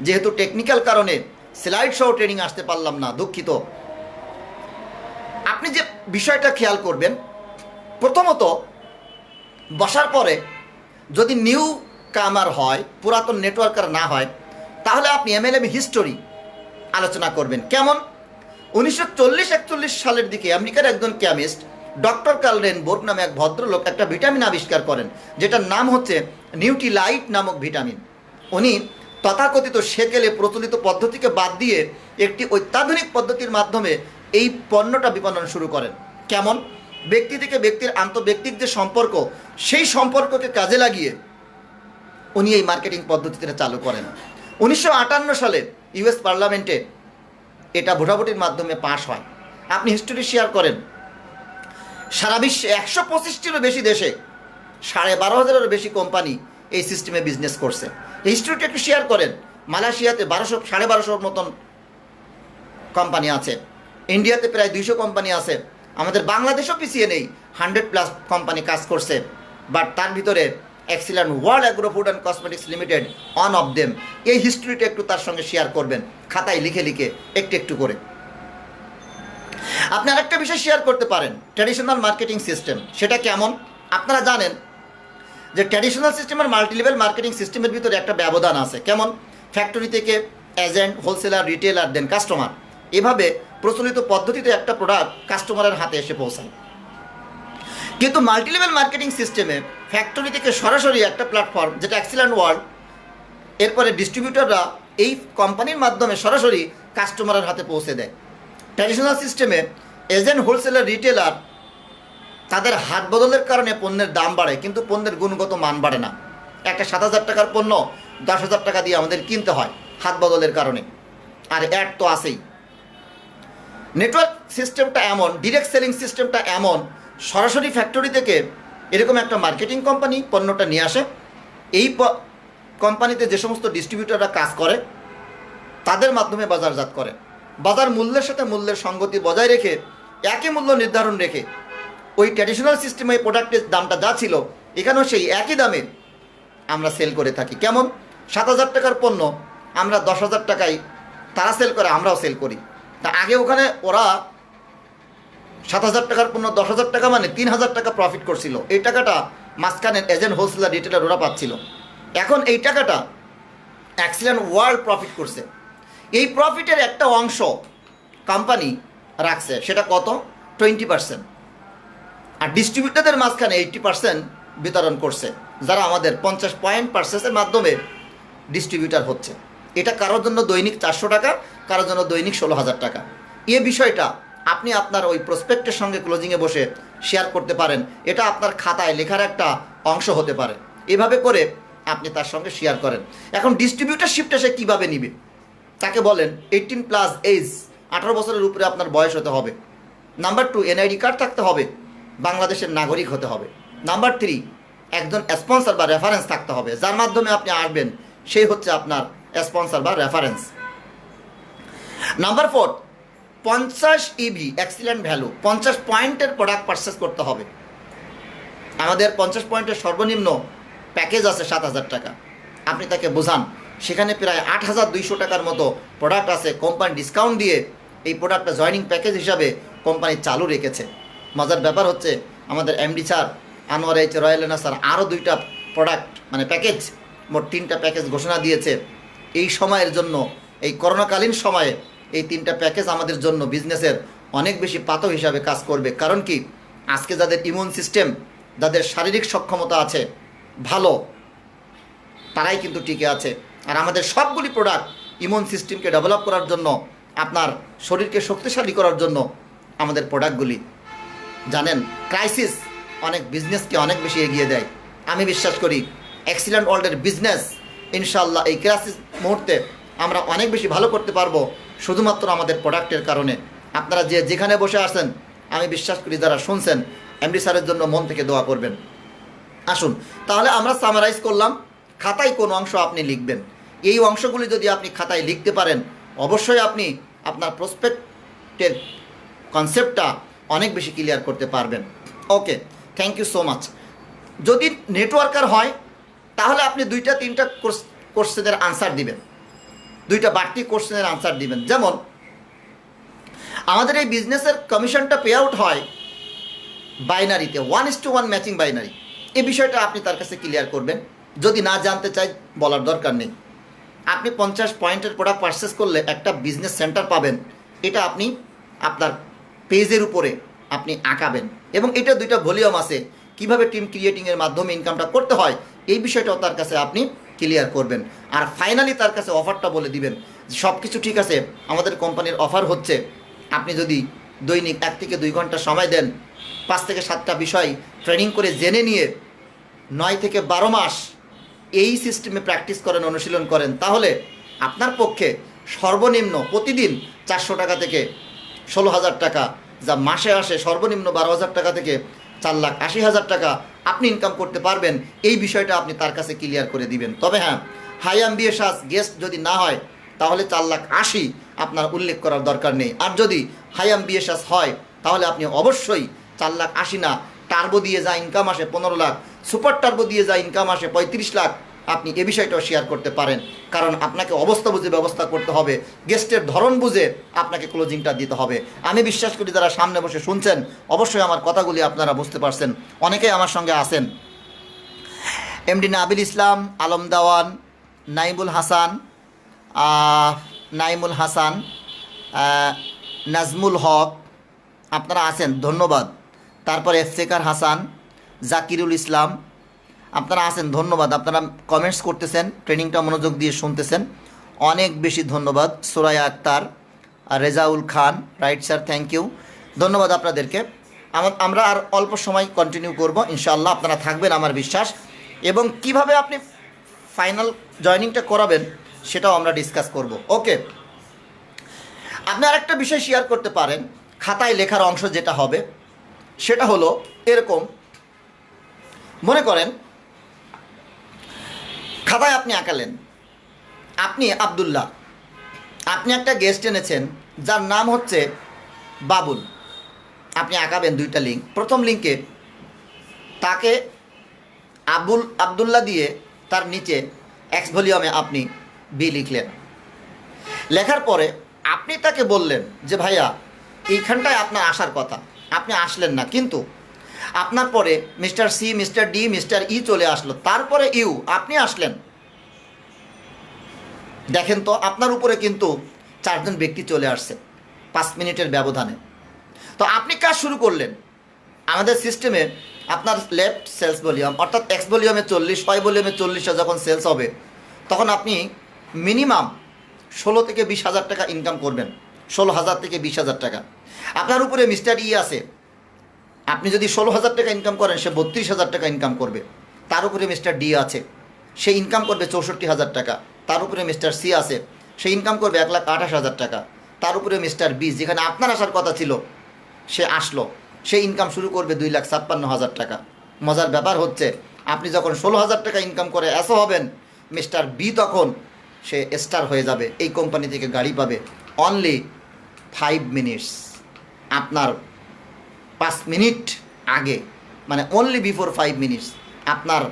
যেহেতু টেকনিক্যাল কারণে স্লাইড সহ ট্রেনিং আসতে পারলাম না, দুঃখিত। আপনি যে বিষয়টা খেয়াল করবেন, প্রথমত বসার পরে যদি নিউ কামার হয়, পুরাতন নেটওয়ার্কার না হয়, তাহলে আপনি এমএলএম হিস্টোরি আলোচনা করবেন। কেমন? 1940-41 সালের দিকে আমেরিকার একজন কেমিস্ট ডক্টর কার্ল রেনবোর্গ নামে এক ভদ্রলোক একটা ভিটামিন আবিষ্কার করেন, যেটার নাম হচ্ছে নিউট্রিলাইট নামক ভিটামিন। উনি তথাকথিত সেকেলে প্রচলিত পদ্ধতিকে বাদ দিয়ে একটি অত্যাধুনিক পদ্ধতির মাধ্যমে এই পণ্যটা বিপণন শুরু করেন। কেমন? ব্যক্তি থেকে ব্যক্তির আন্তঃব্যক্তিক যে সম্পর্ক, সেই সম্পর্ককে কাজে লাগিয়ে উনি এই মার্কেটিং পদ্ধতিটা চালু করেন। 1958 সালে ইউএস পার্লামেন্টে এটা ভোটাভুটির মাধ্যমে পাশ হয়। আপনি হিস্টোরি শেয়ার করেন, সারা বিশ্বে 125টিরও বেশি দেশে 12,500-এরও বেশি কোম্পানি এই সিস্টেমে বিজনেস করছে। এই হিস্টোরিটা একটু শেয়ার করেন। মালয়েশিয়াতে 1200-1250 মতন কোম্পানি আছে, ইন্ডিয়াতে প্রায় 200 কোম্পানি আছে, আমাদের বাংলাদেশও পিছিয়ে নেই, 100+ কোম্পানি কাজ করছে। বাট তার ভিতরে excellent world agro food and cosmetics limited one of them. এই হিস্ট্রিটা একটু তার সঙ্গে শেয়ার করবেন, খাতায় লিখে লিখে একটু একটু করে। আপনি আরেকটা বিষয় শেয়ার করতে পারেন, ট্র্যাডিশনাল মার্কেটিং সিস্টেম। সেটা কেমন? আপনারা জানেন যে ট্র্যাডিশনাল সিস্টেম আর মাল্টিলেভেল মার্কেটিং সিস্টেমের ভিতরে একটা ব্যবধান আছে। কেমন? ফ্যাক্টরি থেকে এজেন্ট, হোলসেলার, রিটেলার, দেন কাস্টমার, এভাবে প্রচলিত পদ্ধতিতে একটা প্রোডাক্ট কাস্টমারের হাতে এসে পৌঁছায়। কিন্তু মাল্টিলেভেল মার্কেটিং সিস্টেমে ফ্যাক্টরি থেকে সরাসরি একটা প্ল্যাটফর্ম, যেটা এক্সিলেন্ট ওয়ার্ল্ড, এরপরে ডিস্ট্রিবিউটররা এই কোম্পানির মাধ্যমে সরাসরি কাস্টমারের হাতে পৌঁছে দেয়। ট্র্যাডিশনাল সিস্টেমে এজেন্ট, হোলসেলার, রিটেলার তাদের হাত বদলের কারণে পণ্যের দাম বাড়ে, কিন্তু পণ্যের গুণগত মান বাড়ে না। একটা 7,000 টাকার পণ্য 10,000 টাকা দিয়ে আমাদের কিনতে হয় হাত বদলের কারণে, আর অ্যাড তো আসেই। নেটওয়ার্ক সিস্টেমটা এমন, ডিরেক্ট সেলিং সিস্টেমটা এমন, সরাসরি ফ্যাক্টরি থেকে এরকম একটা মার্কেটিং কোম্পানি পণ্যটা নিয়ে আসে। এই কোম্পানিতে যে সমস্ত ডিস্ট্রিবিউটররা কাজ করে, তাদের মাধ্যমে বাজারজাত করেন। বাজার মূল্যের সাথে মূল্যের সঙ্গতি বজায় রেখে একই মূল্য নির্ধারণ রেখে ওই ট্র্যাডিশনাল সিস্টেমে প্রোডাক্টের দামটা যা ছিল এখানেও সেই একই দামে আমরা সেল করে থাকি। কেমন? 7,000 টাকার পণ্য আমরা 10,000 টাকায় তারা সেল করে, আমরাও সেল করি। তা আগে ওখানে ওরা 7,000 টাকার পণ্য 10,000 টাকা মানে 3,000 টাকা প্রফিট করছিল। এই টাকাটা মাঝখানের এজেন্ট, হোলসেলার, রিটেলার ওরা পাচ্ছিল। এখন এই টাকাটা এক্সিলেন্ট ওয়ার্ল্ড প্রফিট করছে। এই প্রফিটের একটা অংশ কোম্পানি রাখছে, সেটা কত? 20%। আর ডিস্ট্রিবিউটরদের মাঝখানে 80% বিতরণ করছে, যারা আমাদের 50 পয়েন্ট পারচেসের মাধ্যমে ডিস্ট্রিবিউটার হচ্ছে। এটা কারোর জন্য দৈনিক 400 টাকা, কারোর জন্য দৈনিক 16,000 টাকা। এই বিষয়টা আপনি আপনার ওই প্রসপেক্টের সঙ্গে ক্লোজিংয়ে বসে শেয়ার করতে পারেন। এটা আপনার খাতায় লেখার একটা অংশ হতে পারে। এভাবে করে আপনি তার সঙ্গে শেয়ার করেন। এখন ডিস্ট্রিবিউটারশিপটা সে কীভাবে নিবে? তাকে বলেন 18+ এজ, 18 বছরের উপরে আপনার বয়স হতে হবে। নাম্বার 2, NID কার্ড থাকতে হবে, বাংলাদেশের নাগরিক হতে হবে। নাম্বার 3, একজন স্পন্সর বা রেফারেন্স থাকতে হবে, যার মাধ্যমে আপনি আসবেন সেই হচ্ছে আপনার স্পন্সর বা reference. Number 4, 50 EV excellent value, 50 পয়েন্টের প্রোডাক্ট পারচেস করতে হবে। আমাদের 50 পয়েন্টের সর্বনিম্ন প্যাকেজ আছে 7,000 টাকা। আপনি তাকে বোঝান সেখানে প্রায় 8,200 টাকার মতো প্রোডাক্ট আছে। কোম্পানি ডিসকাউন্ট দিয়ে এই প্রোডাক্টটা জয়নিং প্যাকেজ হিসাবে কোম্পানি চালু রেখেছে। মজার ব্যাপার হচ্ছে আমাদের MD স্যার আনোয়ার এইচ রয়্যাল এনা স্যার আরও 2টা প্রোডাক্ট মানে প্যাকেজ, মোট 3টা প্যাকেজ ঘোষণা দিয়েছে এই সময়ের জন্য। এই করোনাকালীন সময়ে এই 3টা প্যাকেজ আমাদের জন্য বিজনেসের অনেক বেশি পাথর হিসাবে কাজ করবে। কারণ কি, আজকে যাদের ইমিউন সিস্টেম, যাদের শারীরিক সক্ষমতা আছে ভালো, তারাই কিন্তু টিকে আছে। আর আমাদের সবগুলি প্রোডাক্ট ইমিউন সিস্টেমকে ডেভেলপ করার জন্য, আপনার শরীরকে শক্তিশালী করার জন্য আমাদের প্রোডাক্টগুলি। জানেন, ক্রাইসিস অনেক বিজনেসকে অনেক বেশি এগিয়ে দেয়। আমি বিশ্বাস করি এক্সিলেন্ট ওয়ার্ল্ডের বিজনেস ইনশাআল্লাহ এই ক্রাইসিস মুহূর্তে আমরা অনেক বেশি ভালো করতে পারবো শুধুমাত্র আমাদের প্রোডাক্টের কারণে। আপনারা যেখানে বসে আছেন, আমি বিশ্বাস করি যারা শুনছেন, MD স্যারের জন্য মন থেকে দোয়া করবেন। আসুন তাহলে আমরা সামারাইজ করলাম। খাতায় কোন অংশ আপনি লিখবেন, এই অংশগুলি যদি আপনি খাতায় লিখতে পারেন, অবশ্যই আপনি আপনার প্রসপেক্টের কনসেপ্টটা অনেক বেশি ক্লিয়ার করতে পারবেন। ওকে, থ্যাংক ইউ সো মাচ। যদি নেটওয়ার্কার হয় তাহলে আপনি 2-3টা কোশ্চেনের আনসার দিবেন, 2টা বাড়তি কোশ্চেনের আনসার দিবেন। যেমন আমাদের এই বিজনেসের কমিশনটা পে আউট হয় বাইনারিতে, 1:1 ম্যাচিং বাইনারি। এই বিষয়টা আপনি তার কাছে ক্লিয়ার করবেন। যদি না জানতে চাই, বলার দরকার নেই। আপনি 50 পয়েন্টের প্রোডাক্ট পারচেস করলে একটা বিজনেস সেন্টার পাবেন, এটা আপনি আপনার পেজের উপরে আপনি আঁকাবেন। এবং এটা 2টা ভলিউম আছে, কিভাবে টিম ক্রিয়েটিংয়ের মাধ্যমে ইনকামটা করতে হয় এই বিষয়টাও তার কাছে আপনি ক্লিয়ার করবেন। আর ফাইনালি তার কাছে অফারটা বলে দিবেন, সব কিছু ঠিক আছে, আমাদের কোম্পানির অফার হচ্ছে আপনি যদি দৈনিক 1 থেকে 2 ঘন্টা সময় দেন, 5 থেকে 7টা বিষয় ট্রেনিং করে জেনে নিয়ে 9 থেকে 12 মাস এই সিস্টেমে প্র্যাকটিস করেন, অনুশীলন করেন, তাহলে আপনার পক্ষে সর্বনিম্ন প্রতিদিন 400 টাকা থেকে 16,000 টাকা, যা মাসে আসে সর্বনিম্ন 12,000 টাকা থেকে 4,80,000 টাকা আপনি ইনকাম করতে পারবেন। এই বিষয়টা আপনি তার কাছে ক্লিয়ার করে দিবেন। তবে হ্যাঁ, হাই অ্যাম্বিশাস গেস্ট যদি না হয় তাহলে 4,80,000 আপনার উল্লেখ করার দরকার নেই। আর যদি হাই অ্যাম্বিশাস হয় তাহলে আপনি অবশ্যই 4,80,000 না, টার্বো দিয়ে যা ইনকাম আসে 15 লাখ, সুপার টার্বো দিয়ে যা ইনকাম আসে 35 লাখ, আপনি এ বিষয়টাও শেয়ার করতে পারেন। কারণ আপনাকে অবস্থা বুঝে ব্যবস্থা করতে হবে, গেস্টের ধরন বুঝে আপনাকে ক্লোজিংটা দিতে হবে। আমি বিশ্বাস করি যারা সামনে বসে শুনছেন, অবশ্যই আমার কথাগুলি আপনারা বুঝতে পারছেন। অনেকেই আমার সঙ্গে আছেন, MD নাবিল ইসলাম, আলম দেওয়ান, নাইমুল হাসান, নাজমুল হক, আপনারা আছেন, ধন্যবাদ। তারপর এফতেকার হাসান, জাকিরুল ইসলাম, আপনারা আছেন, ধন্যবাদ। আপনারা কমেন্টস করতেছেন, ট্রেনিংটা মনোযোগ দিয়ে শুনতেছেন, অনেক বেশি ধন্যবাদ। সুরায়া আক্তার, রেজাউল খান, রাইট স্যার, থ্যাংক ইউ, ধন্যবাদ আপনাদেরকে। আমরা আর অল্প সময় কন্টিনিউ করব ইনশাআল্লাহ, আপনারা থাকবেন আমার বিশ্বাস। এবং কিভাবে আপনি ফাইনাল জয়নিংটা করাবেন সেটাও আমরা ডিসকাস করব। ওকে, আপনি আরেকটা বিষয় শেয়ার করতে পারেন। খাতায় লেখার অংশ যেটা হবে সেটা হলো এরকম, মনে করেন খাতায় আপনি আঁকালেন, আপনি আব্দুল্লাহ, আপনি একটা গেস্ট এনেছেন যার নাম হচ্ছে বাবুল, আপনি আঁকাবেন দুইটা লিঙ্ক। প্রথম লিঙ্কে তাকে আবদুল্লাহ দিয়ে তার নিচে এক্স ভলিউমে আপনি বি লিখলেন। লেখার পরে আপনি তাকে বললেন যে ভাইয়া এইখানটায় আপনার আসার কথা, আপনি আসলেন না, কিন্তু আপনার পরে mister C, mister D, mister E চলে আসলো, তারপরে ইউ, আপনি আসলেন। দেখেন তো আপনার উপরে কিন্তু 4 জন ব্যক্তি চলে আসছে 5 মিনিটের ব্যবধানে। তো আপনি কাজ শুরু করলেন। আমাদের সিস্টেমে আপনার লেফট সেলস ভলিউম অর্থাৎ এক্স ভলিউমে 40, ওয়াই ভলিউমে 40 যখন সেলস হবে তখন আপনি মিনিমাম 16 থেকে 20 হাজার টাকা ইনকাম করবেন। 16,000 থেকে 20,000 টাকা। আপনার উপরে মিস্টার ই আছে, আপনি যদি 16,000 টাকা ইনকাম করেন সে 32,000 টাকা ইনকাম করবে। তার উপরে মিস্টার ডি আছে, সে ইনকাম করবে 64,000 টাকা। তার উপরে মিস্টার সি আছে, সে ইনকাম করবে 1,28,000 টাকা। তার উপরে মিস্টার বি, যেখানে আপনার আসার কথা ছিল সে আসলো, সে ইনকাম শুরু করবে 2,56,000 টাকা। মজার ব্যাপার হচ্ছে আপনি যখন 16,000 টাকা ইনকাম করে এসো হবেন, মিস্টার বি তখন সে স্টার হয়ে যাবে, এই কোম্পানি থেকে গাড়ি পাবে। অনলি 5 মিনিটস, আপনার 5 মিনিট আগে, মানে অনলি বিফোর 5 মিনিটস, আপনার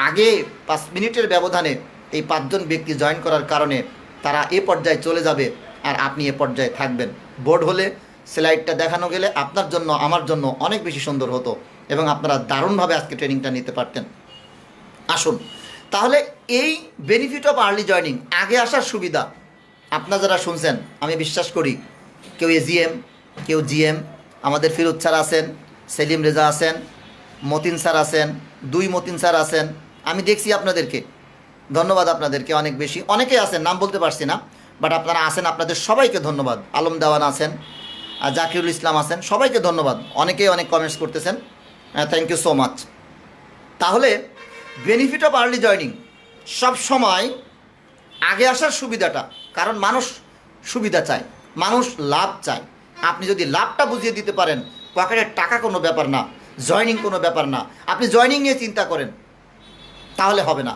আগে 5 মিনিটের ব্যবধানে এই 5 জন ব্যক্তি জয়েন করার কারণে তারা এ পর্যায়ে চলে যাবে আর আপনি এ পর্যায়ে থাকবেন। বোর্ড হলে স্লাইডটা দেখানো গেলে আপনার জন্য আমার জন্য অনেক বেশি সুন্দর হতো এবং আপনারা দারুণভাবে আজকে ট্রেনিংটা নিতে পারতেন। আসুন তাহলে এই বেনিফিট অফ আর্লি জয়নিং, আগে আসার সুবিধা আপনারা যারা শুনছেন, আমি বিশ্বাস করি কেউ এজিএম, কেউ জিএম, আমাদের ফিরোজ স্যার আছেন, সেলিম রেজা আছেন, মতিন স্যার আছেন, 2 মতিন স্যার আছেন, আমি দেখছি আপনাদেরকে, ধন্যবাদ আপনাদেরকে অনেক বেশি। অনেকেই আছেন, নাম বলতে পারছি না, বাট আপনারা আছেন, আপনাদের সবাইকে ধন্যবাদ। আলম দেওয়ান আছেন, আর জাকিরুল ইসলাম আছেন, সবাইকে ধন্যবাদ। অনেকেই অনেক কমেন্টস করতেছেন, থ্যাংক ইউ সো মাচ। তাহলে বেনিফিট অফ আর্লি জয়নিং সব সময় আগে আসার সুবিধাটা, কারণ মানুষ সুবিধা চায়, মানুষ লাভ চায়। আপনি যদি লাভটা বুঝিয়ে দিতে পারেন, পকেটের টাকা কোনো ব্যাপার না, জয়নিং কোনো ব্যাপার না, আপনি জয়নিং নিয়ে চিন্তা করেন, তাহলে হবে না।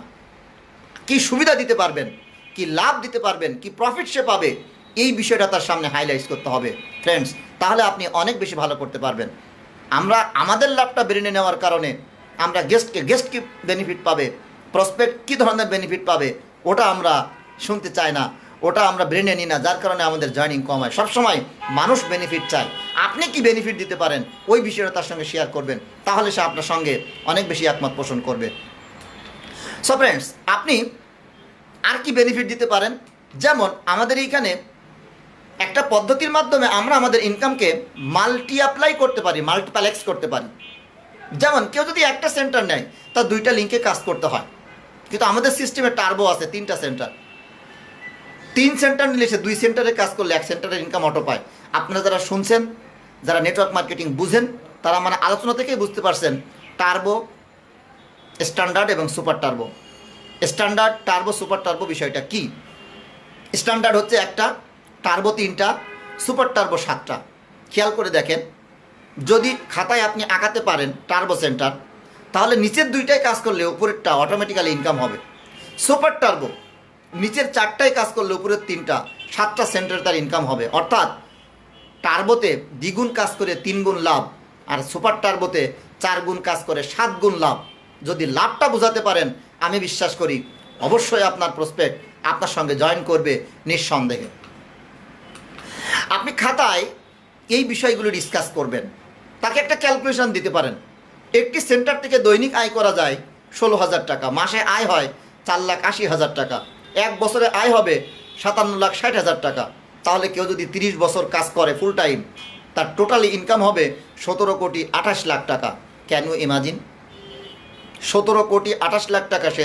কি সুবিধা দিতে পারবেন, কি লাভ দিতে পারবেন, কি প্রফিট সে পাবে, এই বিষয়টা তার সামনে হাইলাইট করতে হবে ফ্রেন্ডস, তাহলে আপনি অনেক বেশি ভালো করতে পারবেন। আমরা আমাদের লাভটা বেরিয়ে নেওয়ার কারণে আমরা গেস্ট কি বেনিফিট পাবে, প্রসপেক্ট কী ধরনের বেনিফিট পাবে, ওটা আমরা শুনতে চাই না, ওটা আমরা ব্রেনে নিই না, যার কারণে আমাদের জয়নিং কম হয়। সবসময় মানুষ বেনিফিট চায়, আপনি কি বেনিফিট দিতে পারেন ওই বিষয়টা তার সঙ্গে শেয়ার করবেন, তাহলে সে আপনার সঙ্গে অনেক বেশি একমত পোষণ করবে। সো ফ্রেন্ডস, আপনি আর কি বেনিফিট দিতে পারেন, যেমন আমাদের এইখানে একটা পদ্ধতির মাধ্যমে আমরা আমাদের ইনকামকে মাল্টিপ্লাই করতে পারি, মাল্টিপ্লেক্স করতে পারি। যেমন কেউ যদি একটা সেন্টার নেয় তার 2টা লিঙ্কে কাজ করতে হয়, কিন্তু আমাদের সিস্টেমে টার্বো আছে 3টা সেন্টার। 3 সেন্টার নিলে সে 2 সেন্টারে কাজ করলে 1 সেন্টারের ইনকাম অটো পায়। আপনারা যারা শুনছেন, যারা নেটওয়ার্ক মার্কেটিং বুঝেন, তারা মানে আলোচনা থেকেই বুঝতে পারছেন টার্বো, স্ট্যান্ডার্ড এবং super turbo. Standard, turbo, super turbo বিষয়টা কি? স্ট্যান্ডার্ড হচ্ছে একটা, টার্বো 3টা, সুপার টার্বো 7টা। খেয়াল করে দেখেন, যদি খাতায় আপনি আঁকাতে পারেন টার্বো সেন্টার, তাহলে নিচের 2টায় কাজ করলে উপরেরটা অটোমেটিক্যালি ইনকাম হবে। সুপার টার্বো নিচের 4টায় কাজ করলে উপরের 3টা, 7টা সেন্টার তার ইনকাম হবে। অর্থাৎ টার্বোতে দ্বিগুণ কাজ করে 3 গুণ লাভ, আর সুপার টার্বোতে 4 গুণ কাজ করে 7 গুণ লাভ। যদি লাভটা বোঝাতে পারেন, আমি বিশ্বাস করি অবশ্যই আপনার প্রসপেক্ট আপনার সঙ্গে জয়েন করবে নিঃসন্দেহে। আপনি খাতায় এই বিষয়গুলো ডিসকাস করবেন, তাকে একটা ক্যালকুলেশন দিতে পারেন। একটি সেন্টার থেকে দৈনিক আয় করা যায় 16,000 টাকা, মাসে আয় হয় 4,80,000 টাকা, 1 বছরে আয় হবে 57,60,000 টাকা। তাহলে কেউ যদি 30 বছর কাজ করে ফুল টাইম, তার টোটালি ইনকাম হবে 17,28,00,000 টাকা। Can you imagine? 17,28,00,000 টাকা সে